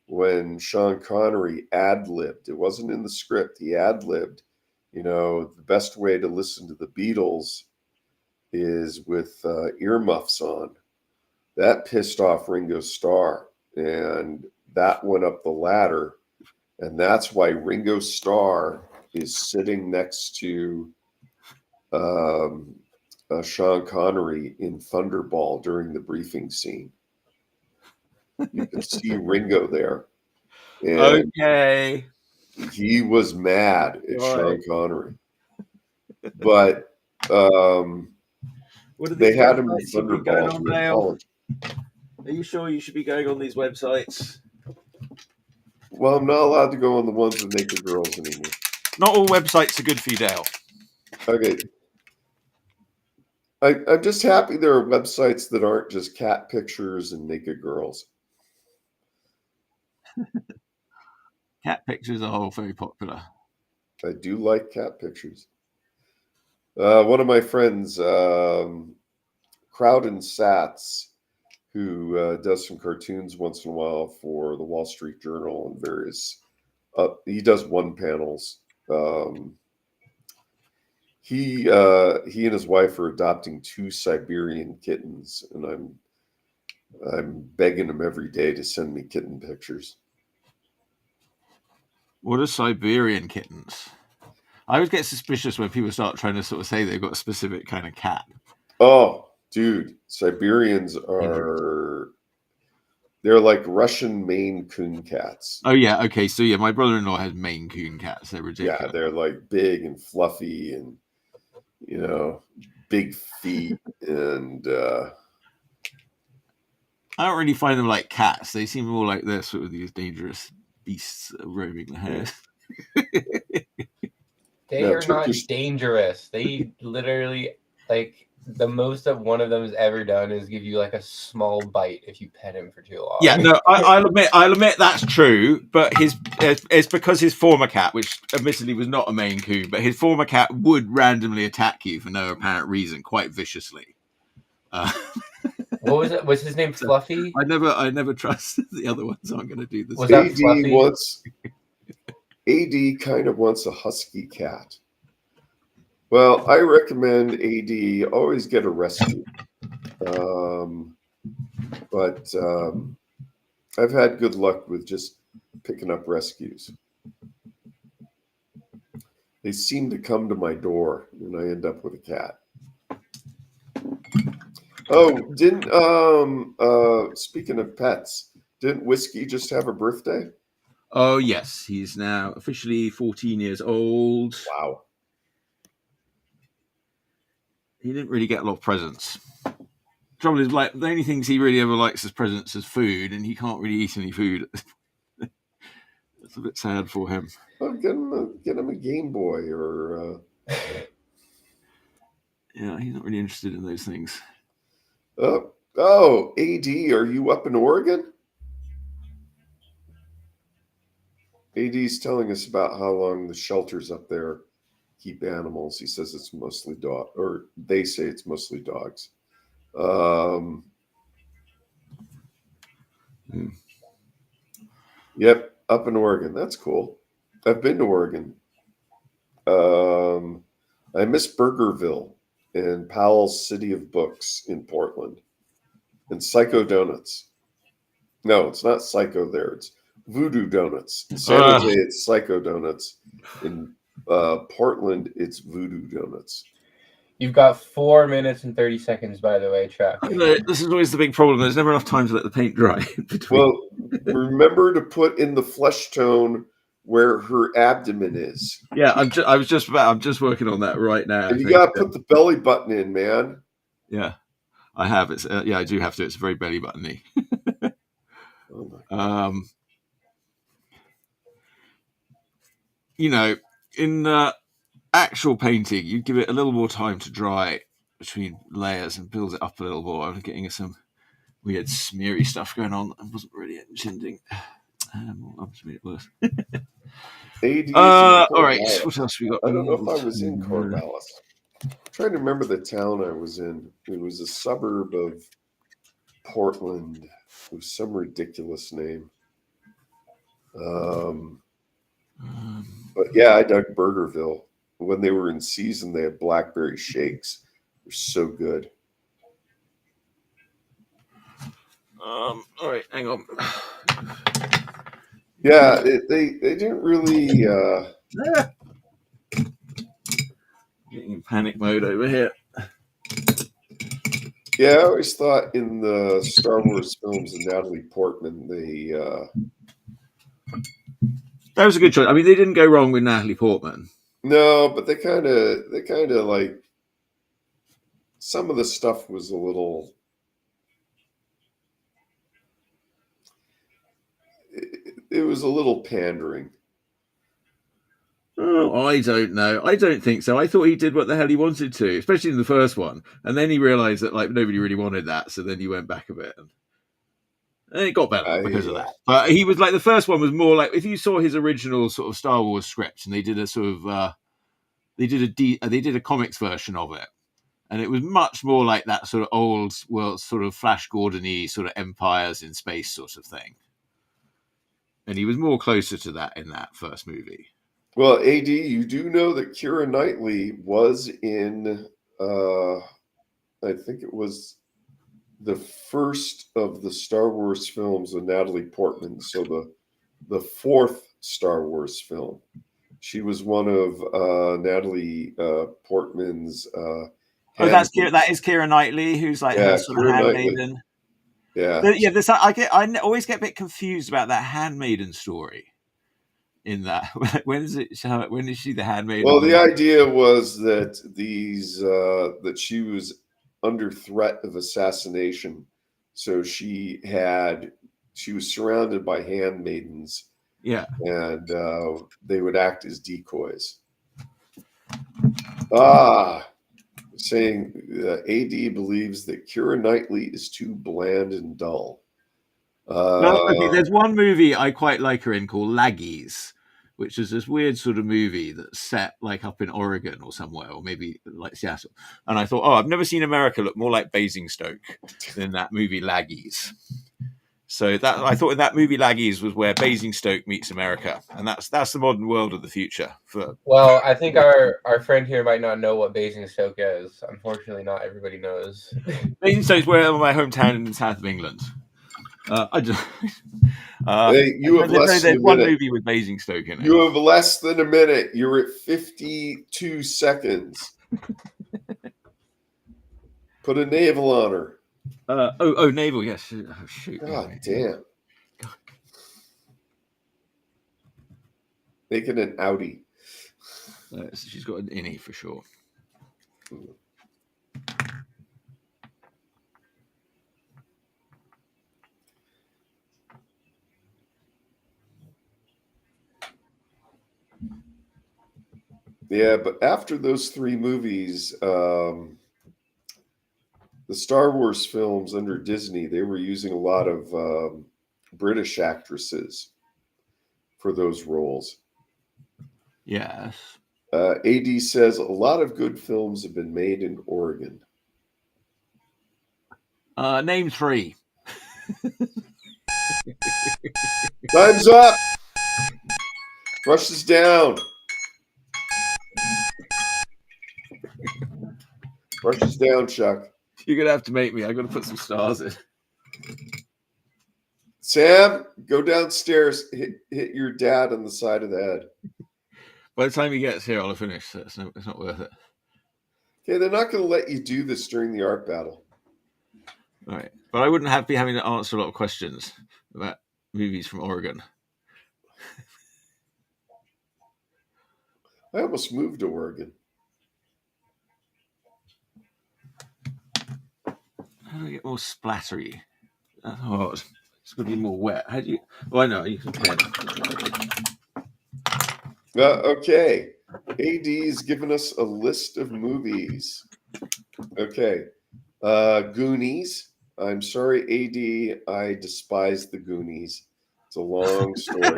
when Sean Connery ad-libbed, it wasn't in the script, he ad-libbed, the best way to listen to the Beatles is with earmuffs on. That pissed off Ringo Starr, and that went up the ladder. And that's why Ringo Starr is sitting next to Sean Connery in Thunderball during the briefing scene. You can see Ringo there. And
okay.
he was mad at Sean Connery. But they had him in Thunderball.
Are you sure you should be going on these websites?
Well, I'm not allowed to go on the ones with naked girls anymore.
Not all websites are good for you, Dale.
Okay. I'm just happy there are websites that aren't just cat pictures and naked girls.
Cat pictures are very popular.
I do like cat pictures. One of my friends, Crowden Sats, who does some cartoons once in a while for the Wall Street Journal and various, he does one panels. He and his wife are adopting 2 Siberian kittens, and I'm begging him every day to send me kitten pictures.
What are Siberian kittens? I always get suspicious when people start trying to sort of say they've got a specific kind of cat.
Oh, dude, Siberians they're like Russian Maine Coon cats.
Oh, yeah. Okay. So, yeah, my brother-in-law has Maine Coon cats. They're ridiculous.
Yeah, they're like big and fluffy and, big feet. And
I don't really find them like cats. They seem more like they're sort of these dangerous beasts roaming the hair.
They are not dangerous. They literally, the most that one of them has ever done is give you like a small bite if you pet him for too long.
Yeah, no, I'll admit that's true. But it's because his former cat, which admittedly was not a Maine Coon, but his former cat would randomly attack you for no apparent reason, quite viciously.
What was it? Was his name Fluffy?
I never trust the other ones. I'm going to do this.
Was that Fluffy?
AD kind of wants a husky cat. Well, I recommend AD always get a rescue. But I've had good luck with just picking up rescues. They seem to come to my door and I end up with a cat. Oh, speaking of pets, didn't Whiskey just have a birthday?
Oh, yes. He's now officially 14 years old.
Wow.
He didn't really get a lot of presents. Trouble is, the only things he really ever likes as presents is food, and he can't really eat any food. It's a bit sad for him.
Well, get him a Game Boy or...
Yeah, he's not really interested in those things.
AD, are you up in Oregon? AD's telling us about how long the shelters up there keep animals. He says it's mostly dog, or they say it's mostly dogs. Yep, up in Oregon. That's cool. I've been to Oregon. I miss Burgerville and Powell's City of Books in Portland, and Psycho Donuts. No, it's not Psycho there. It's Voodoo Donuts. In San Jose, it's Psycho Donuts. In Portland, it's Voodoo Donuts.
You've got 4 minutes and 30 seconds, by the way, Chuck.
This is always the big problem. There's never enough time to let the paint dry.
Well, remember to put in the flesh tone where her abdomen is.
Yeah, I'm just working on that right now.
And you got to put the belly button in, man.
Yeah, I have. It's I do have to. It's very belly button-y. In actual painting, you give it a little more time to dry between layers and build it up a little more. I'm getting some weird smeary stuff going on. I wasn't really intending. I'll just make it worse. All right, what else we got?
I don't know if I was in Corvallis. I'm trying to remember the town I was in. It was a suburb of Portland. It was some ridiculous name. But yeah, I dug Burgerville. When they were in season, they had blackberry shakes. They're so good.
All right, hang on.
Yeah, they didn't really.
Getting in panic mode over here.
Yeah, I always thought in the Star Wars films of Natalie Portman,
that was a good choice. I mean, they didn't go wrong with Natalie Portman.
No, but they kind of like some of the stuff was a little. It was a little pandering.
Oh, I don't know. I don't think so. I thought he did what the hell he wanted to, especially in the first one. And then he realized that like nobody really wanted that, so then he went back a bit. And it got better because of that. But he was like, the first one was more like, if you saw his original sort of Star Wars script, and they did a sort of they did a comics version of it, and it was much more like that sort of old world sort of Flash Gordon-y sort of empires in space sort of thing. And he was more closer to that in that first movie.
Well, AD, you do know that Keira Knightley was in, I think it was the first of the Star Wars films with Natalie Portman. So the fourth Star Wars film. She was one of Natalie Portman's.
That is Keira Knightley, who's like her sort of handmaiden.
Yeah,
I always get a bit confused about that handmaiden story. In that, when is she the handmaiden?
Well, the idea was that that she was under threat of assassination, so she was surrounded by handmaidens.
Yeah,
and they would act as decoys. Saying AD believes that Keira Knightley is too bland and dull.
There's one movie I quite like her in called Laggies, which is this weird sort of movie that's set like up in Oregon or somewhere, or maybe like Seattle. And I thought, I've never seen America look more like Basingstoke than that movie Laggies. So that I thought that movie Laggies was where Basingstoke meets America, and that's the modern world of the future.
Well, I think our friend here might not know what Basingstoke is. Unfortunately, not everybody knows.
Basingstoke is where my hometown in the south of England.
You have less than a
one
minute.
movie with Basingstoke in it.
You have less than a minute. You're at 52 seconds. Put a navel on her.
Naval, yes. Oh, shoot.
God damn. Make it an Audi.
She's got an innie for sure.
Yeah, but after those three movies, the Star Wars films under Disney, they were using a lot of British actresses for those roles.
Yes.
AD says a lot of good films have been made in Oregon.
Name 3.
Time's up. Brushes down. Brushes down, Chuck.
You're gonna have to make me. I'm gonna put some stars in.
Sam, go downstairs. Hit your dad on the side of the head.
By the time he gets here, I'll have finished. So it's not worth it.
Okay, they're not going to let you do this during the art battle.
All right, but I wouldn't be having to answer a lot of questions about movies from Oregon.
I almost moved to Oregon.
How do I get more splattery? Oh, it's going to be more wet. How do you? Oh, I know. You can pen.
Okay. AD's given us a list of movies. Okay. Goonies. I'm sorry, AD. I despise the Goonies. It's a long story.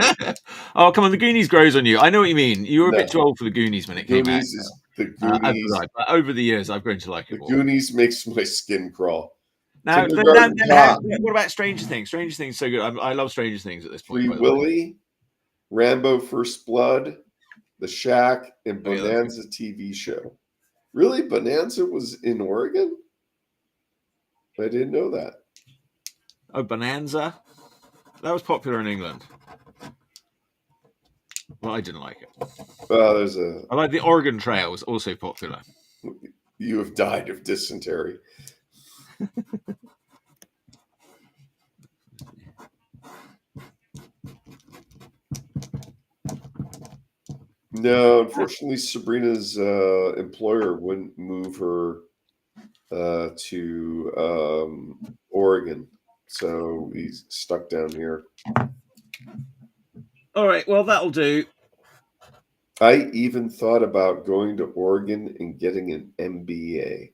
Oh, come on. The Goonies grows on you. I know what you mean. You were a bit too old for the Goonies when it came out.
The Goonies.
But over the years, I've grown to like it more.
The Goonies makes my skin crawl.
Now, what about Stranger Things? Stranger Things is so good. I love Stranger Things at this point.
Free Willy, Rambo First Blood, The Shack, and Bonanza TV show. Really? Bonanza was in Oregon? I didn't know that.
Oh, Bonanza? That was popular in England. Well, I didn't like it. I like the Oregon Trail was also popular.
You have died of dysentery. No, unfortunately, Sabrina's employer wouldn't move her to Oregon, so he's stuck down here.
All right, well, that'll do.
I even thought about going to Oregon and getting an MBA.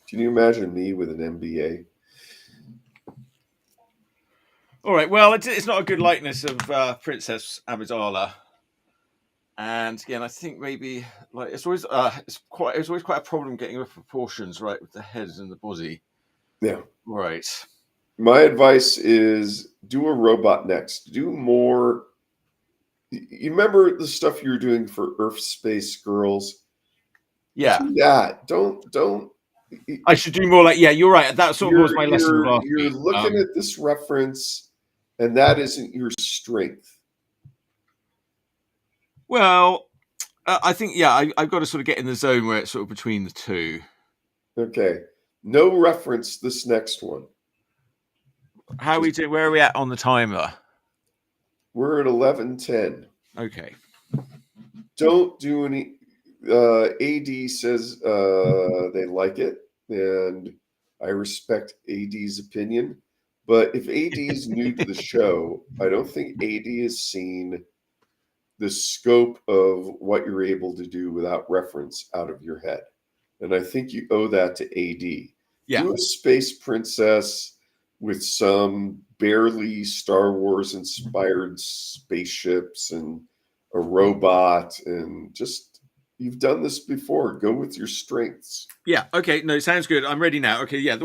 Can you imagine me with an MBA?
All right, well, it's not a good likeness of Princess Amidala. And again, I think maybe like it's always quite a problem getting the proportions right with the heads and the body.
Yeah.
Right.
My advice is do a robot next. Do more. You remember the stuff you were doing for Urfspace Girls?
Yeah.
Do that. Don't.
I should do more like, yeah, you're right. That sort of was my lesson last
You're
week.
looking at this reference, and that isn't your strength.
Well, I think, yeah, I've got to sort of get in the zone where it's sort of between the two.
Okay. No reference this next one.
How are we doing? Where are we at on the timer?
We're at 11:10.
Okay.
Don't do any. AD says they like it, and I respect AD's opinion. But if AD is new to the show, I don't think AD has seen the scope of what you're able to do without reference out of your head. And I think you owe that to AD.
Yeah.
Do a space princess with some barely Star Wars inspired spaceships and a robot, and just, you've done this before. Go with your strengths.
Yeah. Okay. No, sounds good. I'm ready now. Okay. Yeah.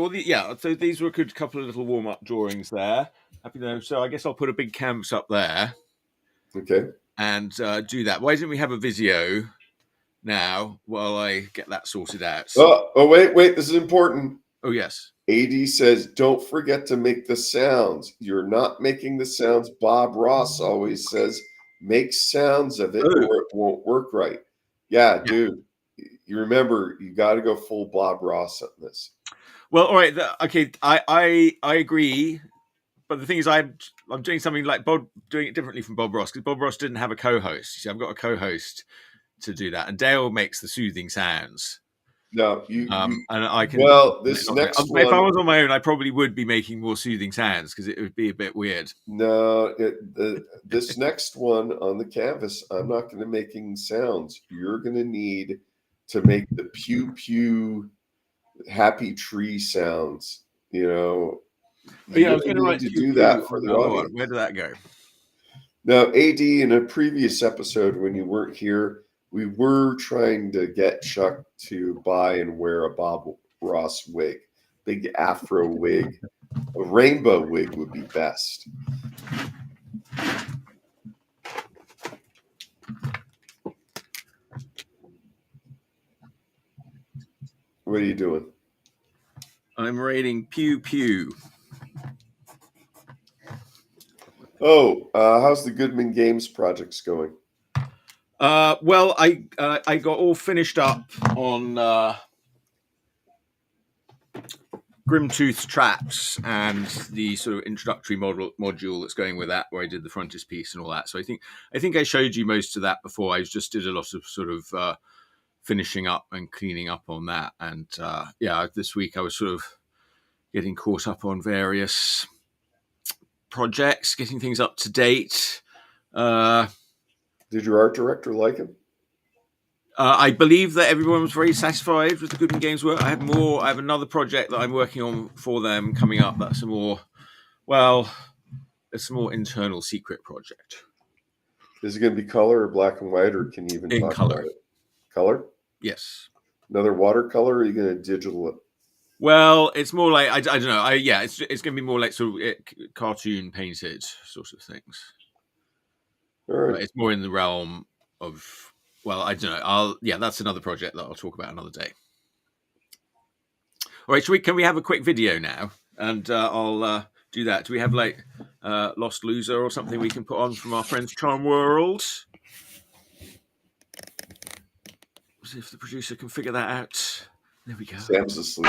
So these were a good couple of little warm up drawings there. Happy though. So I guess I'll put a big canvas up there.
Okay.
And do that. Why didn't we have a Visio now while I get that sorted out?
Oh, wait. This is important.
Oh, yes.
AD says, don't forget to make the sounds. You're not making the sounds. Bob Ross always says, make sounds of it or it won't work right. Yeah, dude. You remember, you got to go full Bob Ross on this.
Well, all right. Okay, I agree. But the thing is, I'm doing something like Bob, doing it differently from Bob Ross, because Bob Ross didn't have a co-host. You see, I've got a co-host to do that, and Dale makes the soothing sounds.
No,
and I can.
Well, this next one.
If I was on my own, I probably would be making more soothing sounds because it would be a bit weird.
No, this next one on the canvas, I'm not going to making sounds. You're going to need to make the pew pew happy tree sounds. You know.
Yeah, I was going to write
to do that for the audience.
Where did that go?
Now, AD, in a previous episode when you weren't here, we were trying to get Chuck to buy and wear a Bob Ross wig, big afro wig. A rainbow wig would be best. What are you doing?
I'm rating Pew Pew.
Oh, how's the Goodman Games projects going?
Well, I got all finished up on Grimtooth's traps and the sort of introductory module that's going with that, where I did the frontispiece and all that. So I think I showed you most of that before. I just did a lot of sort of finishing up and cleaning up on that. And this week I was sort of getting caught up on various projects, getting things up to date.
Did your art director like him?
I believe that everyone was very satisfied with the Goodman Games work. I have another project that I'm working on for them coming up. That's it's a more internal secret project.
Is it going to be color or black and white, or can you even
In
talk
color?
about it? Color?
Yes.
Another watercolor, or are you going to digital it?
Well, it's more like I don't know. It's going to be more like sort of cartoon painted sort of things.
All right.
But it's more in the realm of, well, I don't know. That's another project that I'll talk about another day. All right, can we have a quick video now? And I'll do that. Do we have like Lost Loser or something we can put on from our friends Charm World? See if the producer can figure that out. There we go.
Sam's asleep.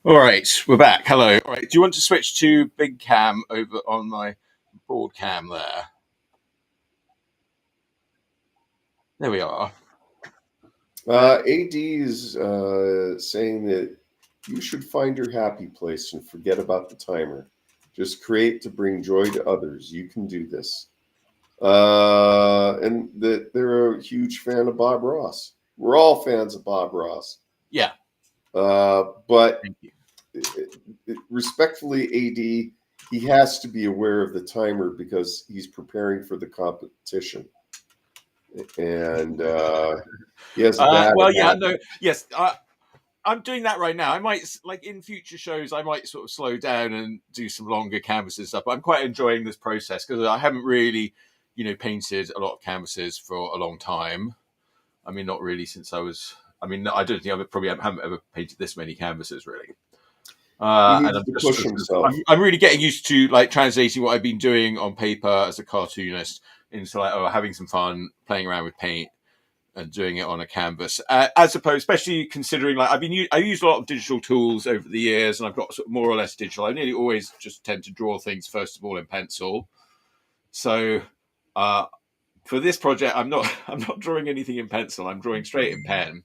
All right, we're back. Hello. All right, do you want to switch to big cam over on my board cam there? There we are.
AD is saying that you should find your happy place and forget about the timer. Just create to bring joy to others. You can do this. And that they're a huge fan of Bob Ross. We're all fans of Bob Ross.
Yeah.
But
Thank you.
Respectfully, AD, he has to be aware of the timer because he's preparing for the competition. And he has a bad habit.
Yes. I'm doing that right now. I might, like in future shows, I might sort of slow down and do some longer canvases and stuff. But I'm quite enjoying this process because I haven't really, painted a lot of canvases for a long time. I mean, not really since I was. I mean, I don't think I haven't ever painted this many canvases really.
He needs to push himself.
I'm really getting used to like translating what I've been doing on paper as a cartoonist into like having some fun playing around with paint and doing it on a canvas, as opposed, especially considering like I used a lot of digital tools over the years, and I've got sort of more or less digital. I nearly always just tend to draw things first of all in pencil. So for this project, I'm not drawing anything in pencil. I'm drawing straight in pen,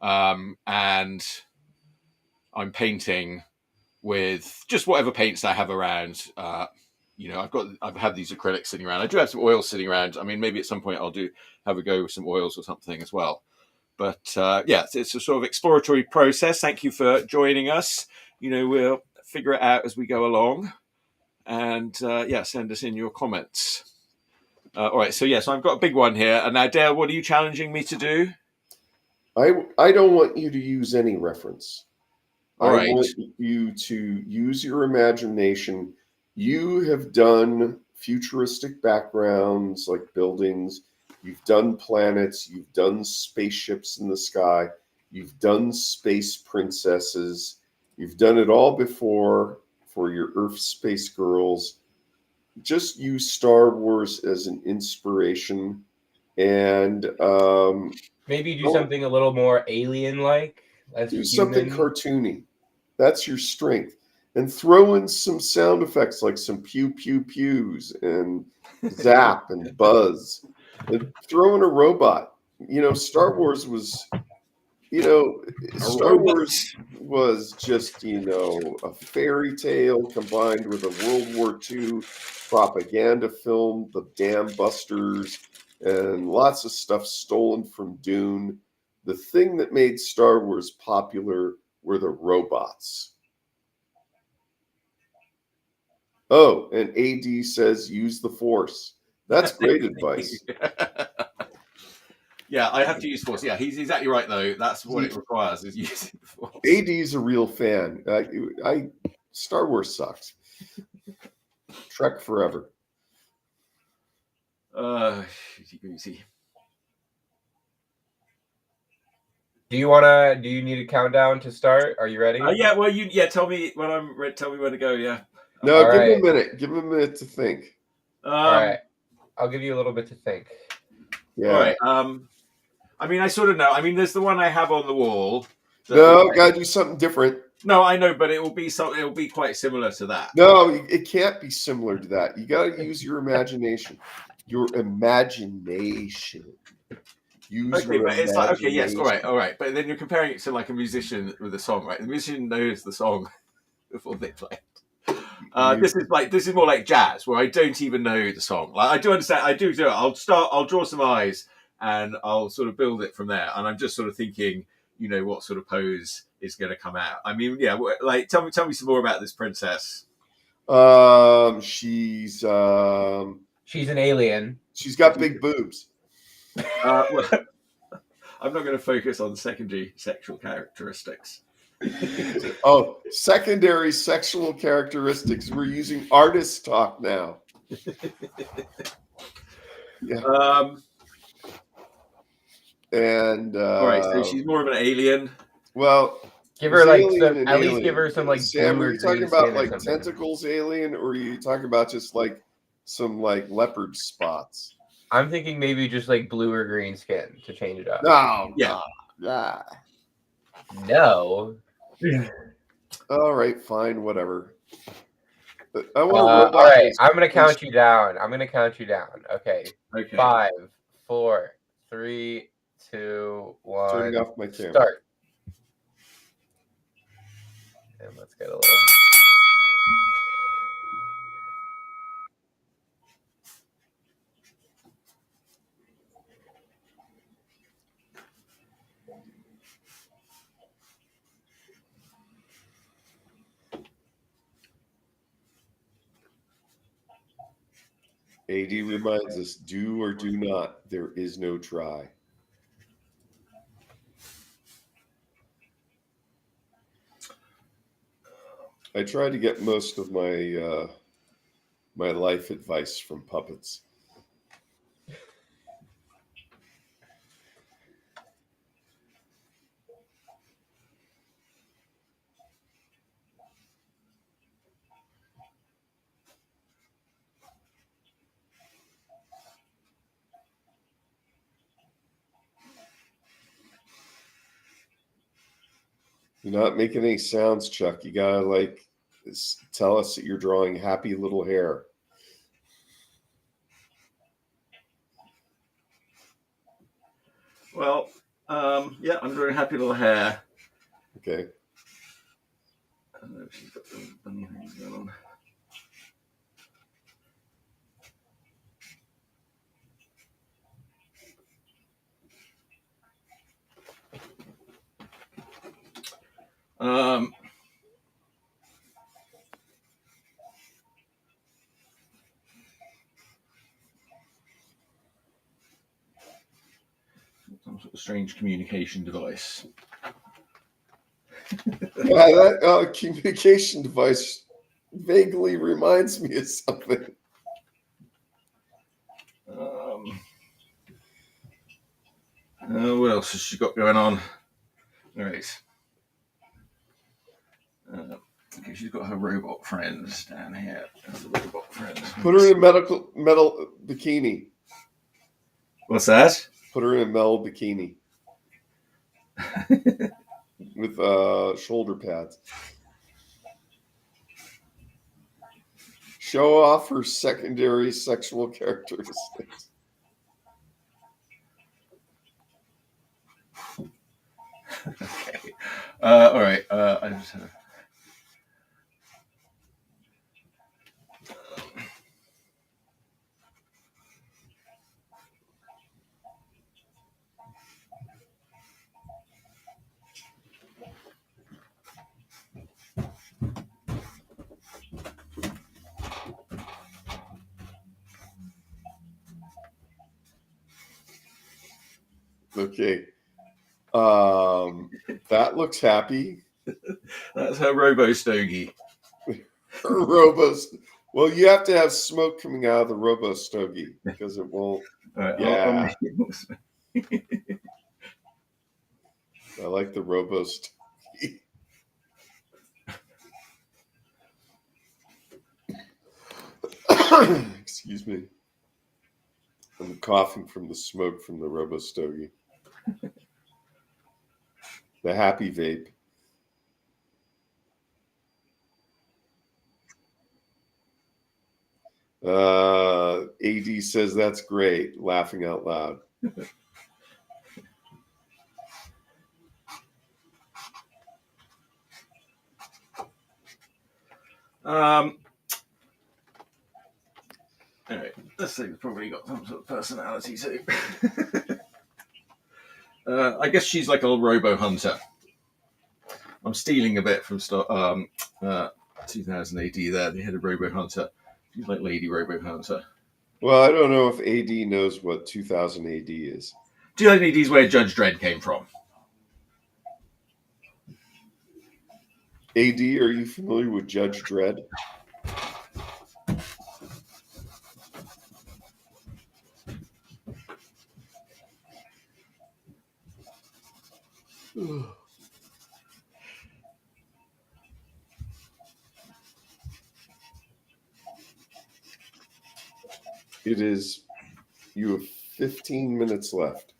and I'm painting with just whatever paints I have around. I've had these acrylics sitting around. I do have some oils sitting around. I mean, maybe at some point I'll have a go with some oils or something as well. But it's a sort of exploratory process. Thank you for joining us. We'll figure it out as we go along, and send us in your comments. All right. So yes, I've got a big one here. And now, Dale, what are you challenging me to do?
I don't want you to use any reference.
All right.
I want you to use your imagination. You have done futuristic backgrounds like buildings. You've done planets. You've done spaceships in the sky. You've done space princesses. You've done it all before for your Urfspace girls. Just use Star Wars as an inspiration, and
maybe do something a little more alien-like.
Do something cartoony. That's your strength. And throw in some sound effects like some pew pew pews and zap and buzz. And throw in a robot. Star Wars was just, a fairy tale combined with a World War II propaganda film, the Dam Busters, and lots of stuff stolen from Dune. The thing that made Star Wars popular were the robots. Oh, and AD says use the Force. That's great advice.
Yeah, I have to use Force. Yeah, he's exactly right, though. That's what it requires, is using the Force.
AD's a real fan. Star Wars sucks. Trek forever.
Easy.
Do you need a countdown to start? Are you ready?
Yeah, well, tell me when I'm ready. Tell me when to go, yeah.
No, give him a minute. Give him a minute to think.
All right. I'll give you a little bit to think.
Yeah.
All right. I mean, I sort of know. I mean, there's the one I have on the wall.
No, gotta do something different.
No, I know, but it will be quite similar to that.
No, it can't be similar to that. You gotta use your imagination. Your imagination.
It's like, okay, yes, all right. But then you're comparing it to like a musician with a song, right? The musician knows the song before they play it. This is more like jazz, where I don't even know the song. Like I do understand, I do it. I'll draw some eyes and I'll sort of build it from there. And I'm just sort of thinking, what sort of pose is going to come out. I mean, yeah, like tell me some more about this princess.
She's
an alien.
She's got big boobs.
I'm not going to focus on secondary sexual characteristics.
Oh, secondary sexual characteristics. We're using artist talk now. Yeah.
And all right, so she's more of an alien.
Well,
give her like at least give her some like.
Sam, are you talking about like tentacles alien, or are you talking about just like some like leopard spots?
I'm thinking maybe just like blue or green skin to change it up.
No,
no.
All right, fine, whatever. But I want a
All
robot.
right, I'm gonna count you down. Okay.
Okay.
5, 4, 3, 2, 1.
Turning off my camera.
Start. And let's get a little.
AD reminds us, do or do not. There is no try. I try to get most of my my life advice from puppets. You're not making any sounds, Chuck. You gotta like tell us that you're drawing happy little hair.
Well, yeah, I'm drawing happy little hair.
Okay.
I don't know if she's got some funny things going on. Some sort of strange communication device.
Yeah, that communication device vaguely reminds me of something.
What else has she got going on? Right. Okay, she's got her robot friends down here. The robot friends.
Put her in a metal bikini.
What's that?
Put her in a metal bikini with shoulder pads. Show off her secondary sexual characteristics.
Okay. All right. I just have.
Okay. That looks happy.
That's her robo stogie.
Well, you have to have smoke coming out of the robo stogie because it won't.
Right,
Yeah. I like the robo stogie. Excuse me. I'm coughing from the smoke from the robo stogie. The happy vape. AD says that's great, laughing out loud.
All right, this thing's probably got some sort of personality too. I guess she's like a robo hunter. I'm stealing a bit from 2000 AD there. They had a robo hunter. She's like Lady Robo Hunter.
Well, I don't know if AD knows what 2000 AD is.
2000 AD is where Judge Dredd came from.
AD, are you familiar with Judge Dredd? It is. You have 15 minutes left.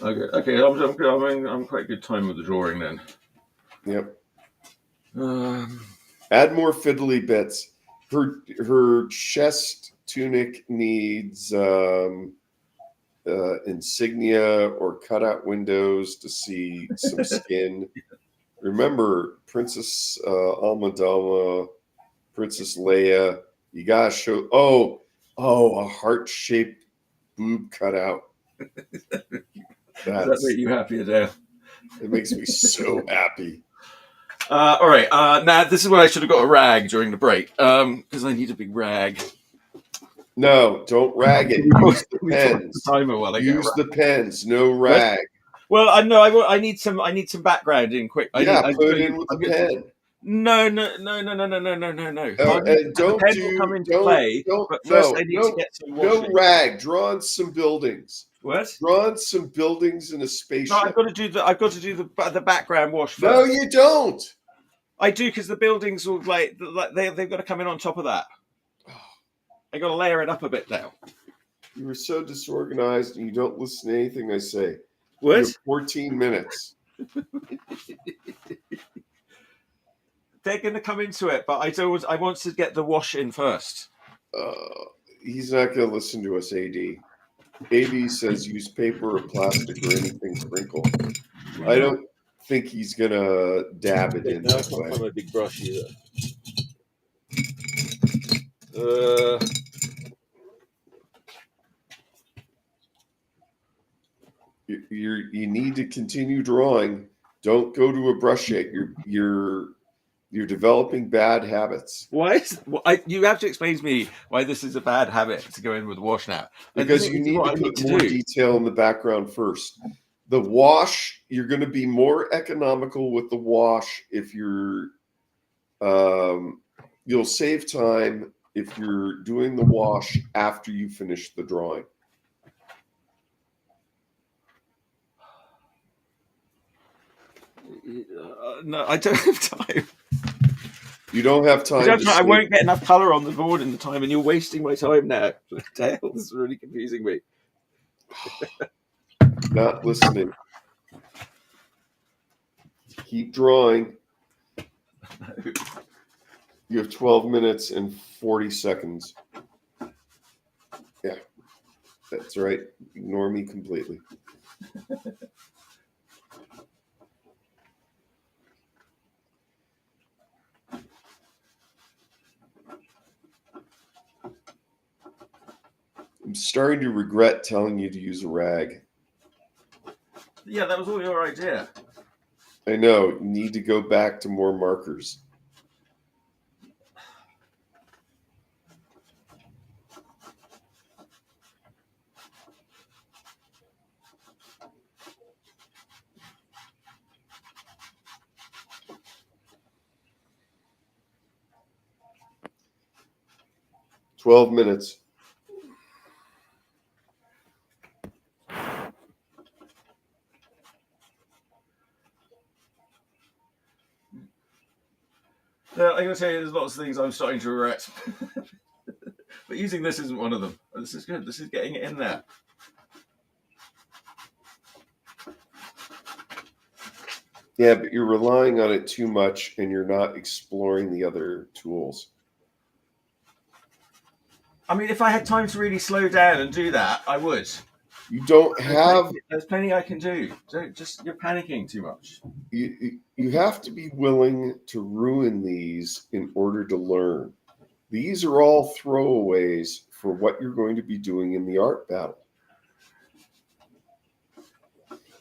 Okay. I'm quite a good time with the drawing then.
Yep. Add more fiddly bits. Her chest tunic needs insignia or cutout windows to see some skin. Remember, Princess Amidala, Princess Leia. You gotta show. A heart-shaped boob cutout.
Does that make you happy, Adele?
It makes me so happy.
All right. Now this is where I should have got a rag during the break because I need a big rag.
No, don't rag it. Use the pens.
The timer while I get a
Use
rag.
the pens. No rag.
Well, I know. I need some background in quick.
Put it in with the pen.
No.
And
The pen will come into play. But first, I need to get some washing.
No rag. Draw on some buildings.
What?
Draw on some buildings in a spaceship.
No, I've got to do the background wash first.
No, you don't.
I do because the buildings will they've got to come in on top of that. I got to layer it up a bit now.
You were so disorganized and you don't listen to anything I say.
What?
You have 14 minutes.
They're going to come into it, but I want to get the wash in first.
He's not going to listen to us, AD. AD says use paper or plastic or anything sprinkled. I don't think he's going to dab it in that way.
Not a big brush either.
You need to continue drawing. Don't go to a brush yet. You're developing bad habits.
Why? You have to explain to me why this is a bad habit to go in with wash now.
Because you need to put more detail in the background first. The wash, you're going to be more economical with the wash if you're. You'll save time if you're doing the wash after you finish the drawing.
No, I don't have time.
You don't have time.
I won't get enough colour on the board in the time, and you're wasting my time now. Dale, this is really confusing me.
Not listening. Keep drawing. You have 12 minutes and 40 seconds. Yeah, that's right. Ignore me completely. I'm starting to regret telling you to use a rag.
Yeah, that was all your idea.
I know. You need to go back to more markers. $12 minutes.
I'm going to tell you, there's lots of things I'm starting to regret. But using this isn't one of them. This is good. This is getting it in there.
Yeah, but you're relying on it too much and you're not exploring the other tools.
I mean, if I had time to really slow down and do that, I would.
You don't have...
There's plenty I can do. You're panicking too much.
You have to be willing to ruin these in order to learn. These are all throwaways for what you're going to be doing in the art battle.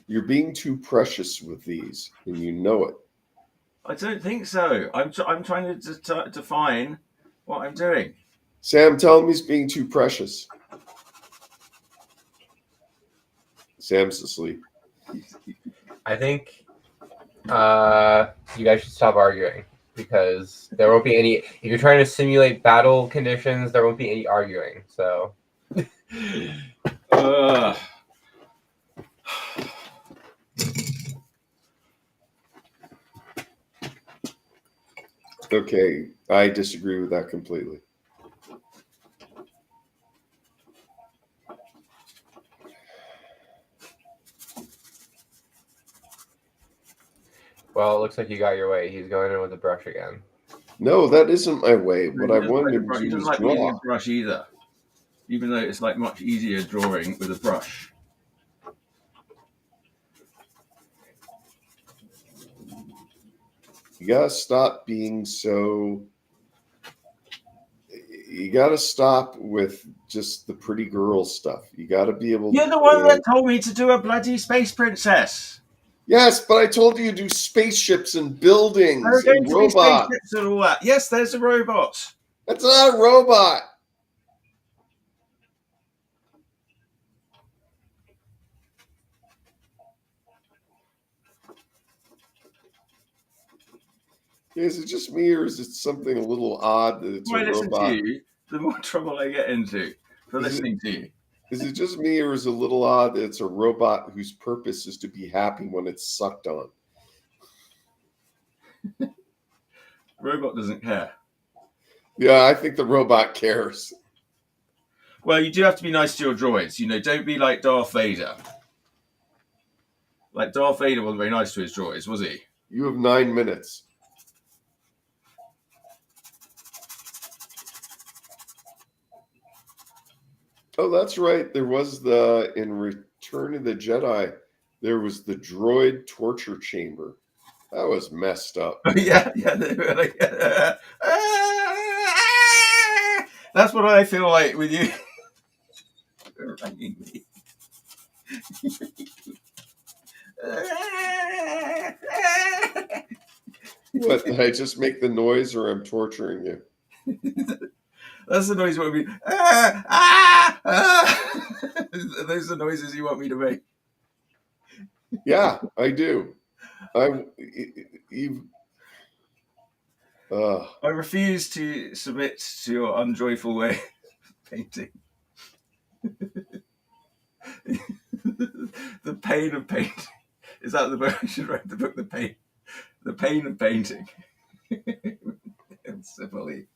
You're being too precious with these, and you know it.
I don't think so. I'm trying to define what I'm doing.
Sam, tell him he's being too precious. Sam's asleep.
I think you guys should stop arguing because there won't be any. If you're trying to simulate battle conditions, there won't be any arguing. So.
Okay, I disagree with that completely.
Well, it looks like you got your way. He's going in with the brush again.
No, that isn't my way. What I
He doesn't
wanted
like
him
the
to
he
do
doesn't
is
like using a
draw.
brush either, even though it's like much easier drawing with a brush.
You gotta stop being so. You gotta stop with just the pretty girl stuff. You gotta be able
You're
to.
the one that told me to do a bloody space princess.
Yes, but I told you to do spaceships and buildings
There are going
and
to be
robots.
spaceships and all that. Yes, there's a robot.
That's not a robot. Is it just me, or is it something a little odd that
The
it's
more
a
I listen to
robot?
you, the more trouble I get into for listening to you.
Is it just me, or is it a little odd that it's a robot whose purpose is to be happy when it's sucked on?
The robot doesn't care.
Yeah, I think the robot cares.
Well, you do have to be nice to your droids. You know, don't be like Darth Vader. Like Darth Vader wasn't very nice to his droids, was he?
You have 9 minutes. Oh, that's right. There was in Return of the Jedi, there was the droid torture chamber. That was messed up.
Yeah. They were like, that's what I feel like with you. You're ringing me.
What, did I just make the noise, or I'm torturing you?
That's the noise you want me. Those are the noises you want me to make.
Yeah, I do. I
refuse to submit to your unjoyful way of painting. The pain of painting. Is that the book? I should write the book. The pain of painting. Cipperley.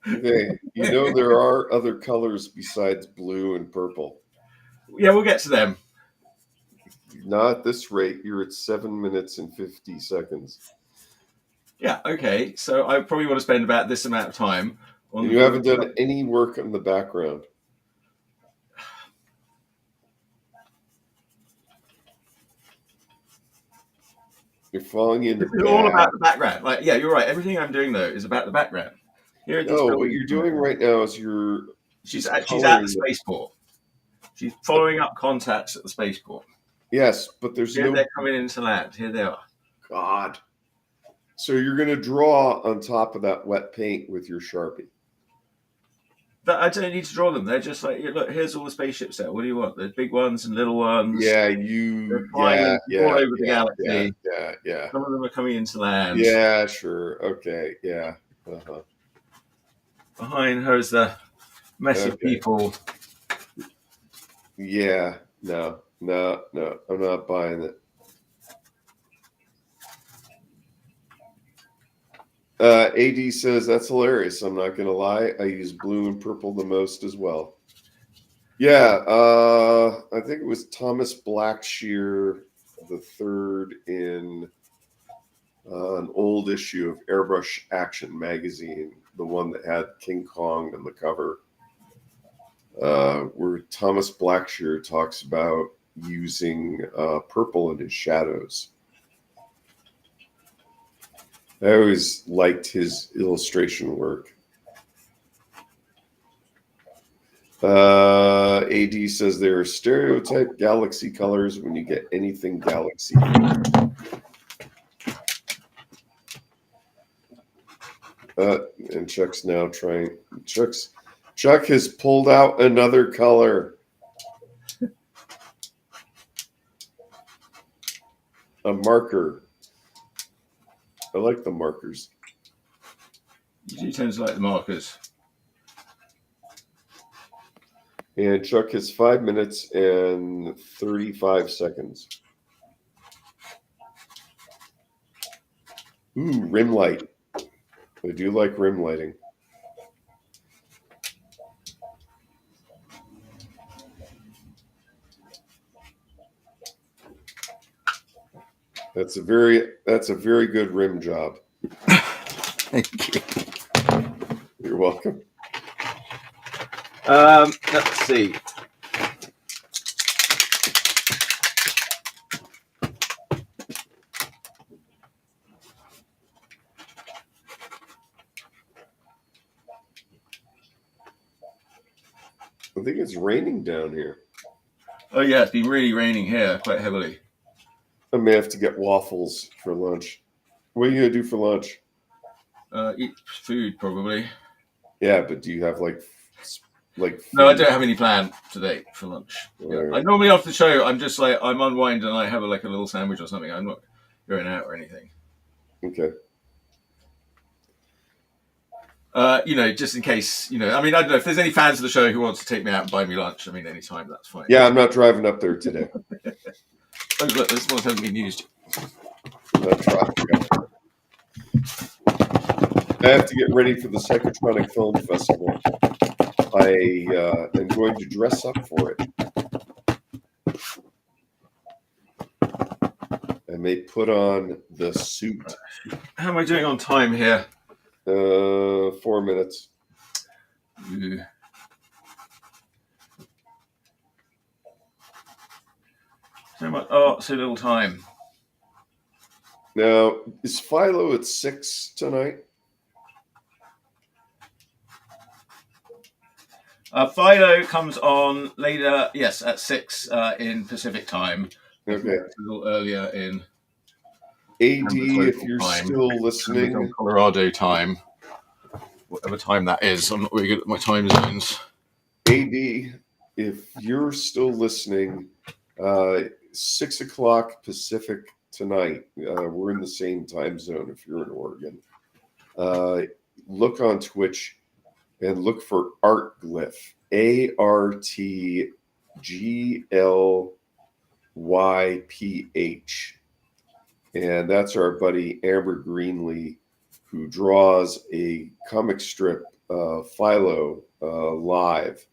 Okay, you know there are other colors besides blue and purple.
Yeah, we'll get to them.
Not at this rate. You're at 7 minutes and 50 seconds.
Yeah, okay. So I probably want to spend about this amount of time on.
And you haven't done any work on the background. You're falling into
This is all about the background. Like, yeah, you're right. Everything I'm doing though is about the background. Here,
no, what you're doing right now is
she's at the spaceport. She's following up contacts at the spaceport.
Yes, but there's
Here they're coming into land. Here they are.
God. So you're going to draw on top of that wet paint with your Sharpie.
But I don't need to draw them. They're just like, look, here's all the spaceships there. What do you want? There's big ones and little ones.
Yeah,
they're flying all over the galaxy.
Yeah.
Some of them are coming into land.
Yeah, sure. Okay, yeah. Uh-huh.
Behind her is the mess of people.
Yeah, no, I'm not buying it. AD says, that's hilarious. I'm not going to lie. I use blue and purple the most as well. Yeah, I think it was Thomas Blackshear the third in an old issue of Airbrush Action magazine, the one that had King Kong on the cover, where Thomas Blackshear talks about using purple in his shadows. I always liked his illustration work. AD says there are stereotype galaxy colors when you get anything galaxy. And Chuck's now trying. Chuck has pulled out another color. A marker. I like the markers.
You tend to like the markers.
And Chuck has 5 minutes and 35 seconds. Ooh, rim light. I do like rim lighting. That's a very good rim job.
Thank you.
You're welcome.
Let's see.
I think it's raining down here.
Oh yeah, it's been really raining here quite heavily.
I may have to get waffles for lunch. What are you gonna do for lunch?
Eat food probably.
Yeah, but do you have like
No, I don't have any plan today for lunch. Yeah.
Right.
I normally after the show, I'm just like I'm unwind and I have a little sandwich or something. I'm not going out or anything.
Okay.
Just in case, I mean, I don't know if there's any fans of the show who wants to take me out and buy me lunch. I mean, anytime, that's fine.
Yeah, I'm not driving up there today.
Oh, look, this one hasn't been used.
Not driving. I have to get ready for the Psychotronic Film Festival. I am going to dress up for it. I may put on the suit.
How am I doing on time here?
4 minutes.
Ooh. So little time.
Now, is Philo at 6 tonight?
Fido comes on later, yes, at 6 in Pacific time.
Okay.
A little earlier in
AD, if you're
time.
Still listening.
Colorado time. Whatever time that is. I'm not really good at my time zones.
AD, if you're still listening, 6 o'clock Pacific tonight. We're in the same time zone if you're in Oregon. Look on Twitch and look for Artglyph. ARTGLYPH. And that's our buddy Amber Greenlee, who draws a comic strip, Philo, live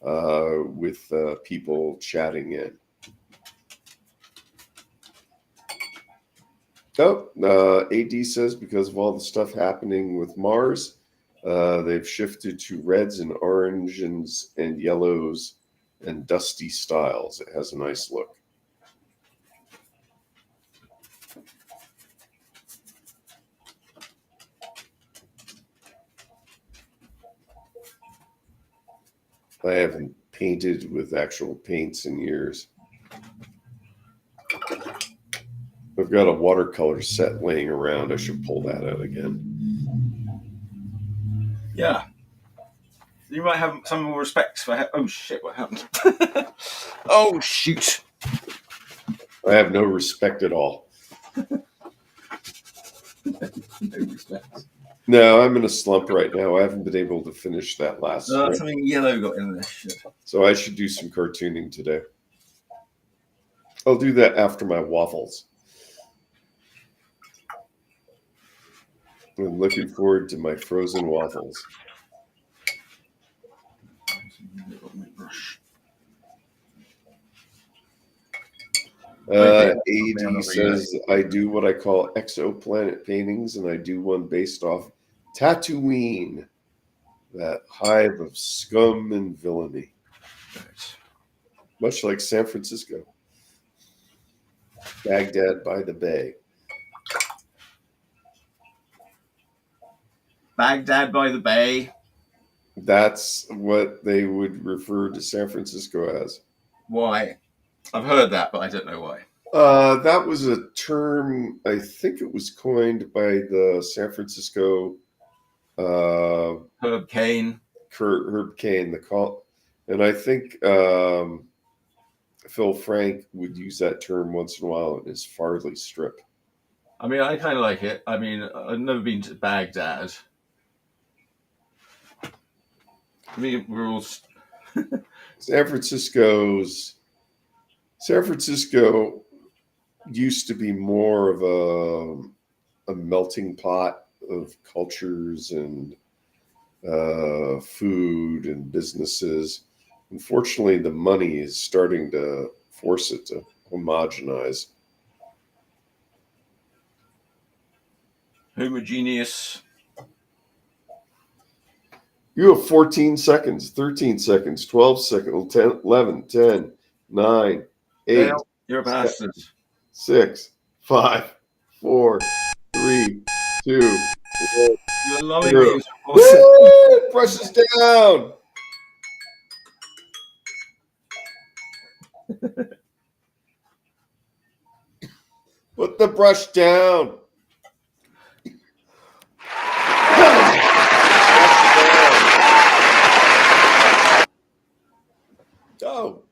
with people chatting in. AD says because of all the stuff happening with Mars, they've shifted to reds and oranges and yellows and dusty styles. It has a nice look. I haven't painted with actual paints in years. I've got a watercolor set laying around. I should pull that out again.
Yeah. You might have some more respect for... Oh, shit, what happened? Oh, shoot.
I have no respect at all.
No respect.
No, I'm in a slump right now. I haven't been able to finish that last strip.
Something yellow got in there. Shit.
So I should do some cartooning today. I'll do that after my waffles. I'm looking forward to my frozen waffles. AD says, I do what I call exoplanet paintings, and I do one based off Tatooine, that hive of scum and villainy.
Right.
Much like San Francisco. Baghdad by the Bay.
Baghdad by the Bay.
That's what they would refer to San Francisco as.
Why? I've heard that, but I don't know why.
That was a term, I think it was coined by the San Francisco
Herb Cain.
Herb Cain, and I think Phil Frank would use that term once in a while in his Farley strip.
I mean, I kind of like it. I mean, I've never been to Baghdad. I mean, we're all...
San Francisco used to be more of a melting pot of cultures and food and businesses. Unfortunately, the money is starting to force it to homogenize.
homogeneous.
You have 14 seconds, 13 seconds, 12 seconds, 10, 11, 10, 9, 8,
Dale, you're a bastard.
6, 5, 4, 3, 2, 1.
You're lulling
Zero.
me into awesome.
Woo! Brushes down. Put the brush down. Oh,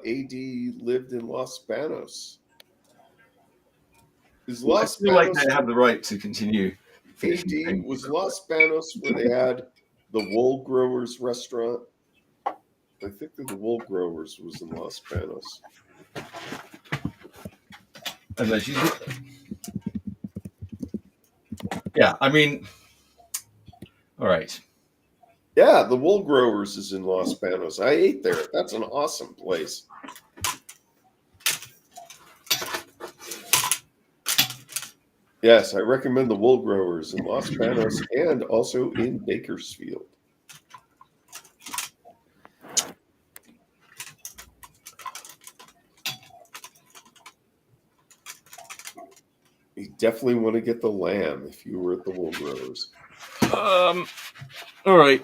AD lived in Los Banos. Is
I
Los
feel like
Banos
they have the right to continue.
AD was Los Banos where they had the Wool Growers restaurant? I think that the Wool Growers was in Los Banos.
Yeah, I mean, all right.
Yeah, the Wool Growers is in Los Banos. I ate there. That's an awesome place. Yes, I recommend the Wool Growers in Los Banos and also in Bakersfield. You definitely want to get the lamb if you were at the Wool Growers.
All right.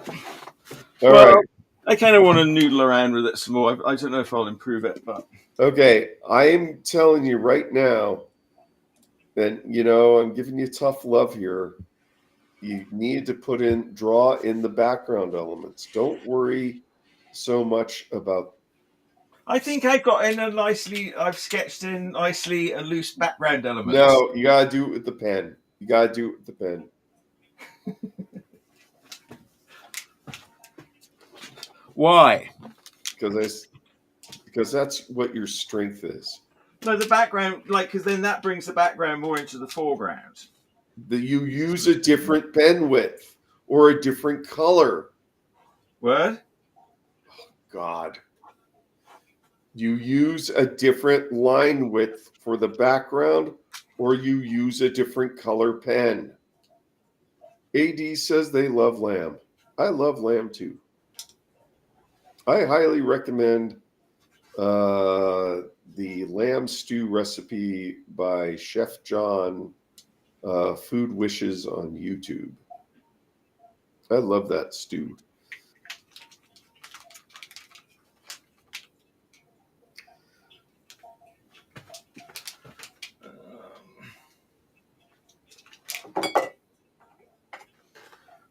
All right.
I kind of want to noodle around with it some more. I don't know if I'll improve it, but
Okay, I'm telling you right now, and I'm giving you tough love here. You need to draw in the background elements. Don't worry so much about.
I think I've sketched in nicely a loose background element.
No, you gotta do it with the pen. You gotta do it with the pen.
Why?
Because that's what your strength is.
No, the background, because then that brings the background more into the foreground.
You use a different pen width or a different color.
Word?
Oh, God. You use a different line width for the background or you use a different color pen. AD says they love lamb. I love lamb too. I highly recommend the lamb stew recipe by Chef John, Food Wishes on YouTube. I love that stew.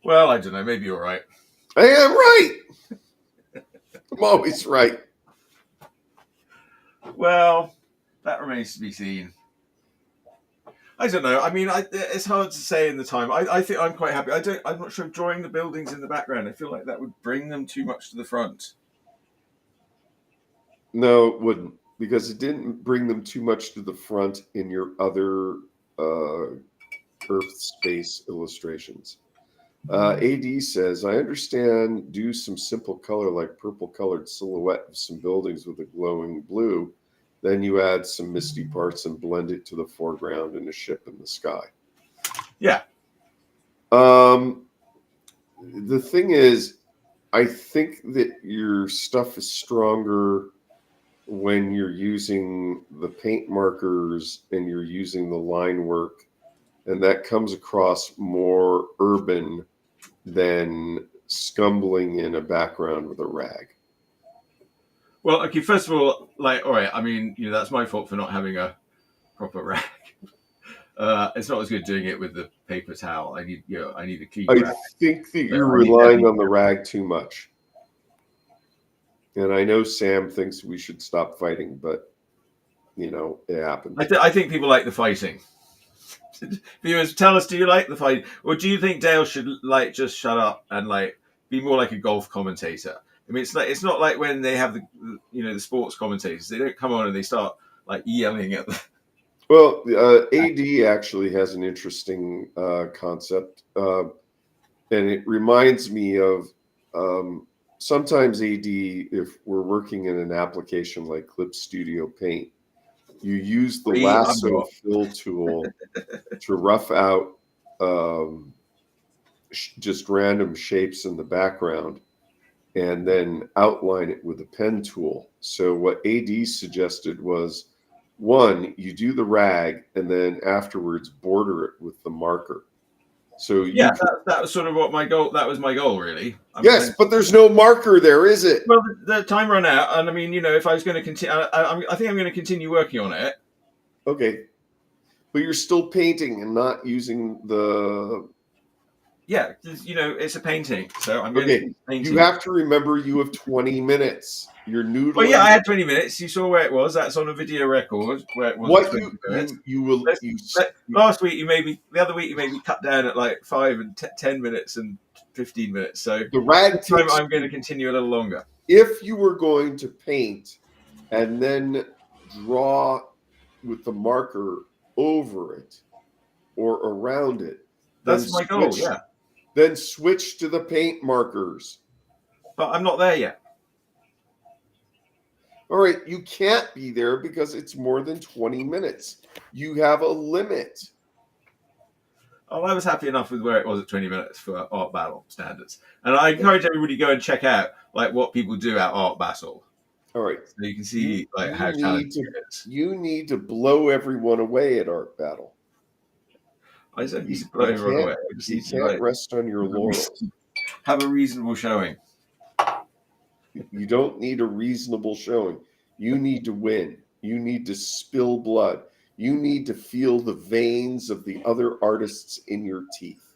Well, I don't know. Maybe you're right.
I am right. I'm always right.
Well, that remains to be seen. I don't know. I mean, it's hard to say in the time. I think I'm quite happy. I'm not sure drawing the buildings in the background. I feel like that would bring them too much to the front.
No, it wouldn't, because it didn't bring them too much to the front in your other Urfspace illustrations. AD says, I understand do some simple color like purple colored silhouette of some buildings with a glowing blue. Then you add some misty parts and blend it to the foreground and a ship in the sky.
Yeah.
The thing is, I think that your stuff is stronger when you're using the paint markers and you're using the line work, and that comes across more urban than scumbling in a background with a rag.
Well, okay. First of all, all right. I mean, that's my fault for not having a proper rag. It's not as good doing it with the paper towel. I need a clean rag.
I think that you're relying on the rag too much. And I know Sam thinks we should stop fighting, but it happens.
I think people like the fighting. Viewers, tell us: do you like the fight, or do you think Dale should just shut up and be more like a golf commentator? I mean, it's not like when they have the sports commentators. They don't come on and they start yelling at them.
Well, AD actually has an interesting concept, and it reminds me of sometimes AD, if we're working in an application like Clip Studio Paint, You use the
I'm
lasso
not.
fill tool to rough out just random shapes in the background and then outline it with a pen tool. So what AD suggested was, one, you do the rag and then afterwards border it with the marker. So
Yeah, that was sort of what my goal. That was my goal, really.
Yes, but there's no marker there, is it?
Well, the time ran out, and I mean, if I was going to continue, I think I'm going to continue working on it.
Okay, but you're still painting and not using the.
Yeah, it's a painting, so I'm going to keep painting.
You have to remember you have 20 minutes. You're noodling.
Well, yeah, I had 20 minutes. You saw where it was. That's on a video record where it was.
What
20 minutes.
last
week the other week you made me cut down at like 5 and 10 minutes and 15 minutes. So
the rag
time I'm going to continue a little longer.
If you were going to paint and then draw with the marker over it or around it,
that's my goal. Yeah.
Then switch to the paint markers.
But I'm not there yet.
All right, you can't be there because it's more than 20 minutes. You have a limit.
Oh, I was happy enough with where it was at 20 minutes for Art Battle standards. And I encourage everybody to go and check out like what people do at Art Battle.
All right.
So you can see how talented it is.
You need to blow everyone away at Art Battle.
I don't need to blow everyone away.
You can't rest on your laurels.
Have a reasonable showing.
You don't need a reasonable showing. You need to win. You need to spill blood. You need to feel the veins of the other artists in your teeth.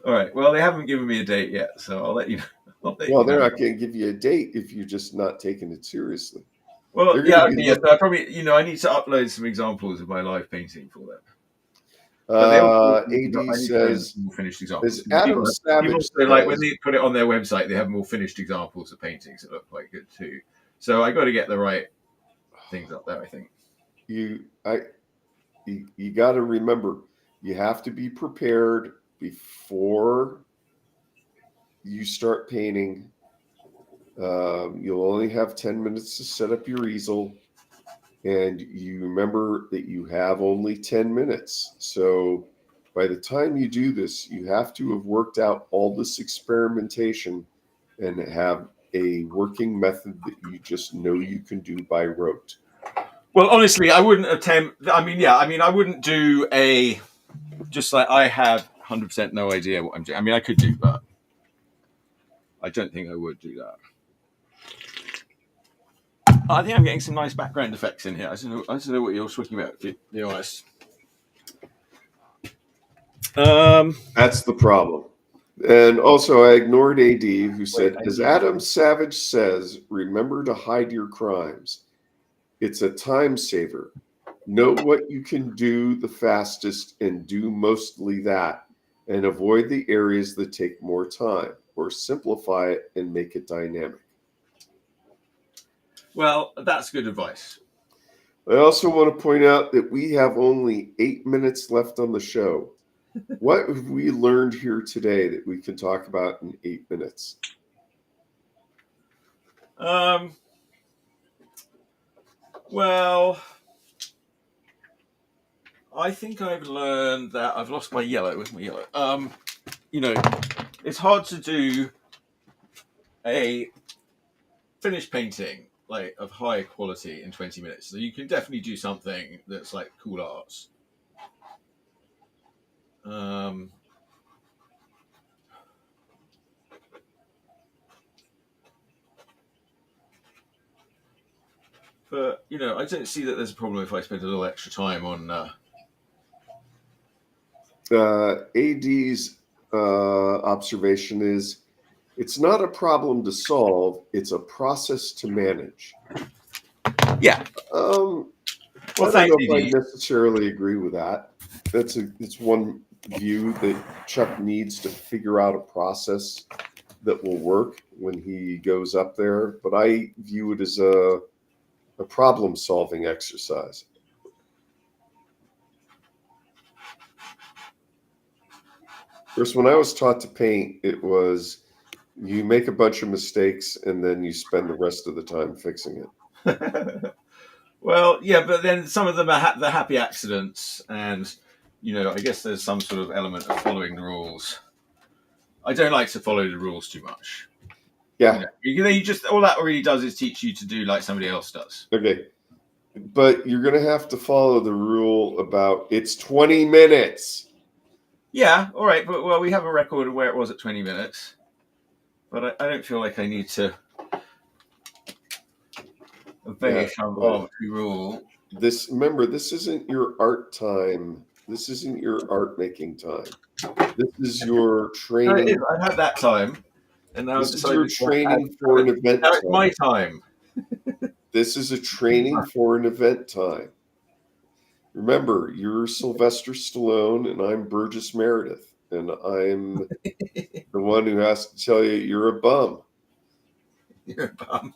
All right. Well, they haven't given me a date yet, so I'll let you know.
They're not going to give you a date if you're just not taking it seriously.
Well, yeah. So I probably, I need to upload some examples of my live painting for them.
AD says,
more finished examples.
Adam Savage
says, like when they put it on their website, they have more finished examples of paintings that look quite good too. So I got to get the right things up there. I think
you got to remember, you have to be prepared before you start painting. You'll only have 10 minutes to set up your easel. And you remember that you have only 10 minutes. So by the time you do this, you have to have worked out all this experimentation and have a working method that you just know you can do by rote.
Well, honestly, I wouldn't attempt. I wouldn't do just like I have 100% no idea what I'm doing. I mean, I could do, but I don't think I would do that. I think I'm getting some nice background effects in here. I don't know what you're talking about, to be honest.
That's the problem. And also, I ignored AD, who said, as Adam Savage says, remember to hide your crimes. It's a time saver. Know what you can do the fastest and do mostly that, and avoid the areas that take more time, or simplify it and make it dynamic.
Well, that's good advice.
I also want to point out that we have only 8 minutes left on the show. What have we learned here today that we can talk about in 8 minutes?
Well, I think I've learned that I've lost my yellow. Where's my yellow? It's hard to do a finished painting like of high quality in 20 minutes. So you can definitely do something that's like cool arts. But I don't see that there's a problem if I spend a little extra time on.
AD's observation is, it's not a problem to solve; it's a process to manage.
Yeah.
Well, I don't know if I necessarily agree with that. It's one view that Chuck needs to figure out a process that will work when he goes up there. But I view it as a problem-solving exercise. First, when I was taught to paint, it was you make a bunch of mistakes and then you spend the rest of the time fixing it.
Well, yeah, but then some of them are the happy accidents, and I guess there's some sort of element of following the rules. I don't like to follow the rules too much.
Yeah.
You just all that really does is teach you to do like somebody else does.
Okay. But you're going to have to follow the rule about it's 20 minutes.
Yeah, all right, but we have a record of where it was at 20 minutes, but I don't feel like I need to obey some arbitrary rule.
Remember, this isn't your art time. This isn't your art making time. This is your training.
No, I've had that time, and now
This is your training for an event.
Now it's my time.
This is a training for an event time. Remember, you're Sylvester Stallone, and I'm Burgess Meredith, and I'm the one who has to tell you you're a bum.
You're a bum.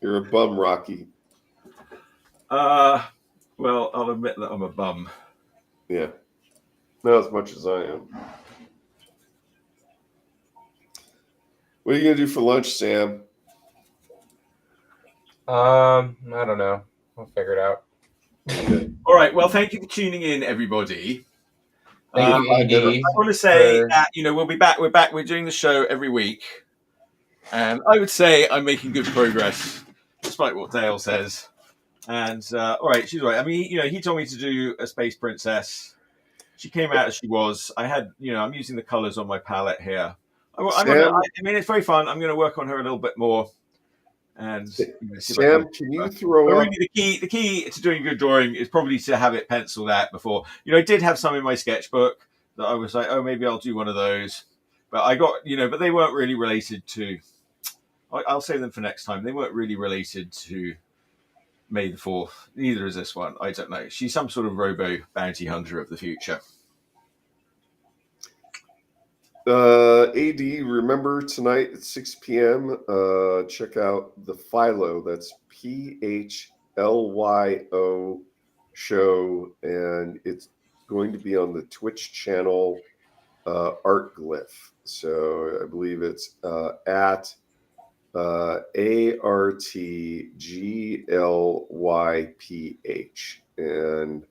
You're a bum, Rocky.
Well, I'll admit that I'm a bum.
Yeah. Not as much as I am. What are you going to do for lunch, Sam?
I don't know. I'll figure it out.
Okay.
All right. Well, thank you for tuning in, everybody.
Thank you, AD.
I want to say that we'll be back. We're back. We're doing the show every week, and I would say I'm making good progress, despite what Dale says. And all right, she's right. I mean, he told me to do a Space Princess. She came out as she was. I had, I'm using the colors on my palette here. I mean, it's very fun. I'm going to work on her a little bit more. And
Sam, can you throw up?
Really, the key to doing good drawing is probably to have it penciled out before. I did have some in my sketchbook that I was like, oh, maybe I'll do one of those. But I got, but they weren't really related to. I'll save them for next time. They weren't really related to May the 4th. Neither is this one. I don't know. She's some sort of robo bounty hunter of the future.
AD, remember tonight at 6 p.m. Check out the Philo. That's PHLYO show, and it's going to be on the Twitch channel Art Glyph. So I believe it's at ARTGLYPH, and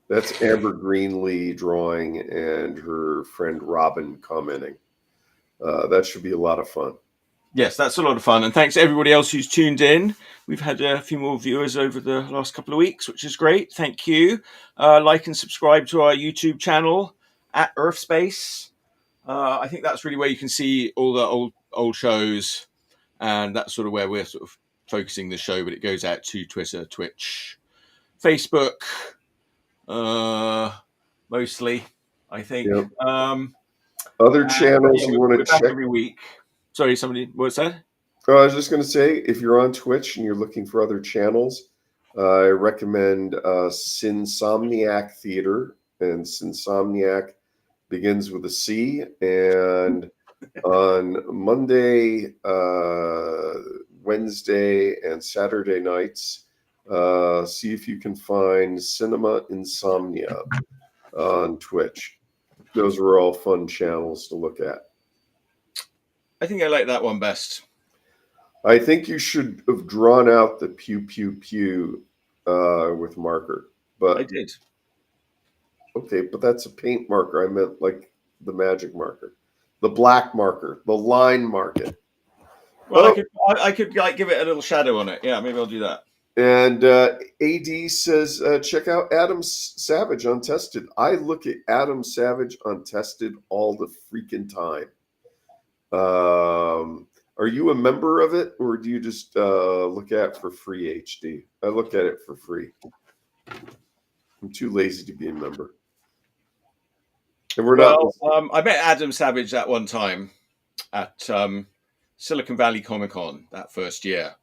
that's Amber Greenlee drawing and her friend Robin commenting. That should be a lot of fun.
Yes, that's a lot of fun. And thanks to everybody else who's tuned in. We've had a few more viewers over the last couple of weeks, which is great. Thank you. Like and subscribe to our YouTube channel at Urfspace. I think that's really where you can see all the old shows. And that's sort of where we're sort of focusing the show. But it goes out to Twitter, Twitch, Facebook, mostly, I think.
Yep. Other channels you want to check
every week. Sorry, somebody, what's that?
Oh, I was just going to say, if you're on Twitch and you're looking for other channels, I recommend Sinsomniac Theater, and Sinsomniac begins with a C. And on Monday, Wednesday, and Saturday nights, see if you can find Cinema Insomnia on Twitch. Those were all fun channels to look at.
I think I like that one best.
I think you should have drawn out the pew pew pew with marker, but
I did.
Okay, but that's a paint marker. I meant like the magic marker, the black marker, the line marker.
Well, I could like give it a little shadow on it. Yeah, maybe I'll do that.
And AD says, check out Adam Savage Untested. I look at Adam Savage Untested all the freaking time. Are you a member of it, or do you just look at it for free, HD? I look at it for free. I'm too lazy to be a member. And we're not.
I met Adam Savage that one time at Silicon Valley Comic Con that first year,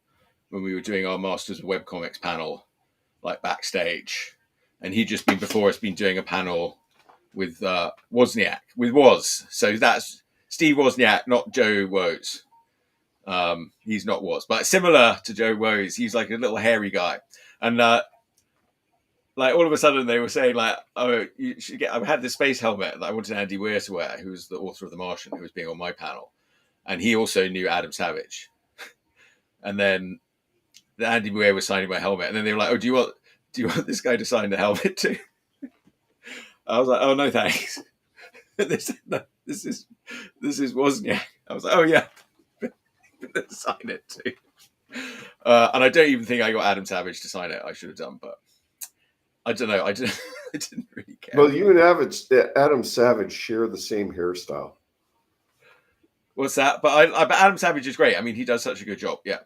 when we were doing our Masters of Webcomics panel, like backstage. And he'd just been before us been doing a panel with Wozniak, with Woz. So that's Steve Wozniak, not Joe Woz. He's not Woz, but similar to Joe Woz. He's like a little hairy guy. And like all of a sudden they were saying like, oh, you should get, I had this space helmet that I wanted Andy Weir to wear, who was the author of The Martian, who was being on my panel. And he also knew Adam Savage. And then Andy Weir was signing my helmet, and then they were like, "Oh, do you want?" do you want this guy to sign the helmet too? I was like, oh no, thanks. this is Wozniak. I was like, oh yeah, sign it too. And I don't even think I got Adam Savage to sign it. I should have done, but I don't know. I didn't really care.
Well, you and Adam Savage share the same hairstyle.
What's that? But Adam Savage is great. I mean, he does such a good job. Yeah.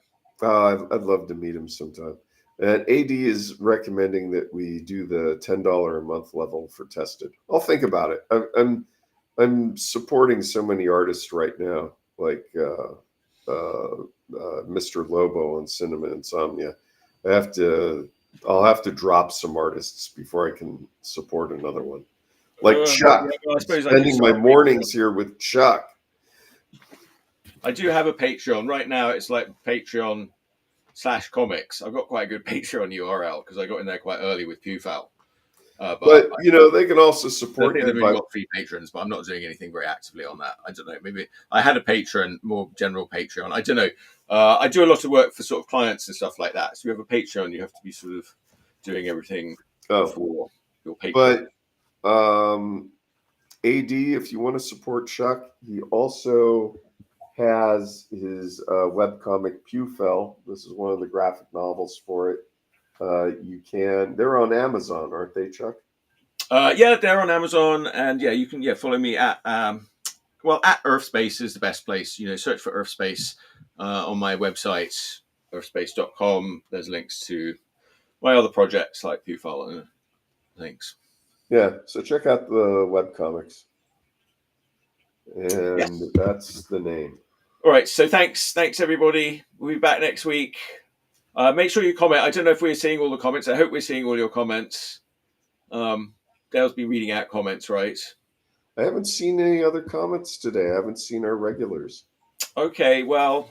I'd love to meet him sometime. And AD is recommending that we do the $10 a month level for tested. I'll think about it. I'm supporting so many artists right now, like Mr. Lobo and Cinema Insomnia. I'll have to drop some artists before I can support another one. Like Chuck. Yeah, well, I suppose spending my mornings here with Chuck.
I do have a Patreon right now. It's like Patreon/comics. I've got quite a good Patreon URL because I got in there quite early with Pewfowl. But you know, they can also support me. They've only got 3 patrons, but I'm not doing anything very actively on that. I don't know. Maybe I had a patron, more general Patreon. I don't know. I do a lot of work for sort of clients and stuff like that. So you have a Patreon, you have to be sort of doing everything for your Patreon.
But AD, if you want to support Chuck, he also has his webcomic Pewfell. This is one of the graphic novels for it. They're on Amazon, aren't they, Chuck?
Yeah, they're on Amazon, and yeah, you can follow me at Urfspace is the best place. You know, search for Urfspace on my website, urfspace.com. There's links to my other projects like Pewfell and things.
Yeah, so check out the webcomics. And that's the name.
All right, so thanks everybody. We'll be back next week. Make sure you comment. I don't know if we're seeing all the comments. I hope we're seeing all your comments. Dale's been reading out comments, right?
I haven't seen any other comments today. I haven't seen our regulars. Okay,
well,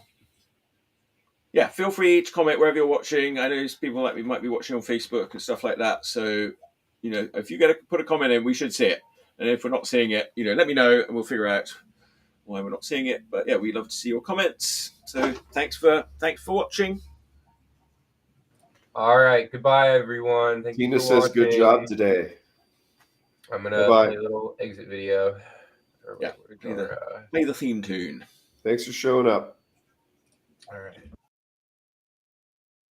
yeah, feel free to comment wherever you're watching. I know people like me might be watching on Facebook and stuff like that. So, you know, if you put a comment in, we should see it. And if we're not seeing it, you know, let me know and we'll figure out why we're not seeing it. But yeah, we'd love to see your comments. So thanks for watching.
All right. Goodbye, everyone. Thank
Tina says
watching.
Good job today.
I'm going to play a little exit video.
Yeah. Play the theme tune.
Thanks for showing up.
All right.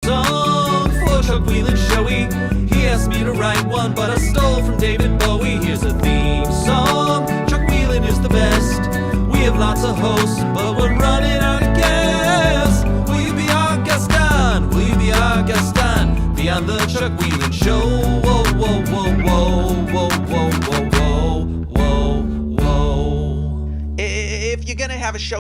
Song for Chuck Whelon showy. He asked me to write one, but I stole from David Bowie. Here's a theme song. Chuck Whelon is the best. We have lots of hosts, but we're running out of gas. Will you be our guest on? Will you be our guest on? Be on the Chuck Whelon show. Whoa, whoa, whoa, whoa, whoa, whoa, whoa, whoa, whoa, whoa. If you're gonna have a show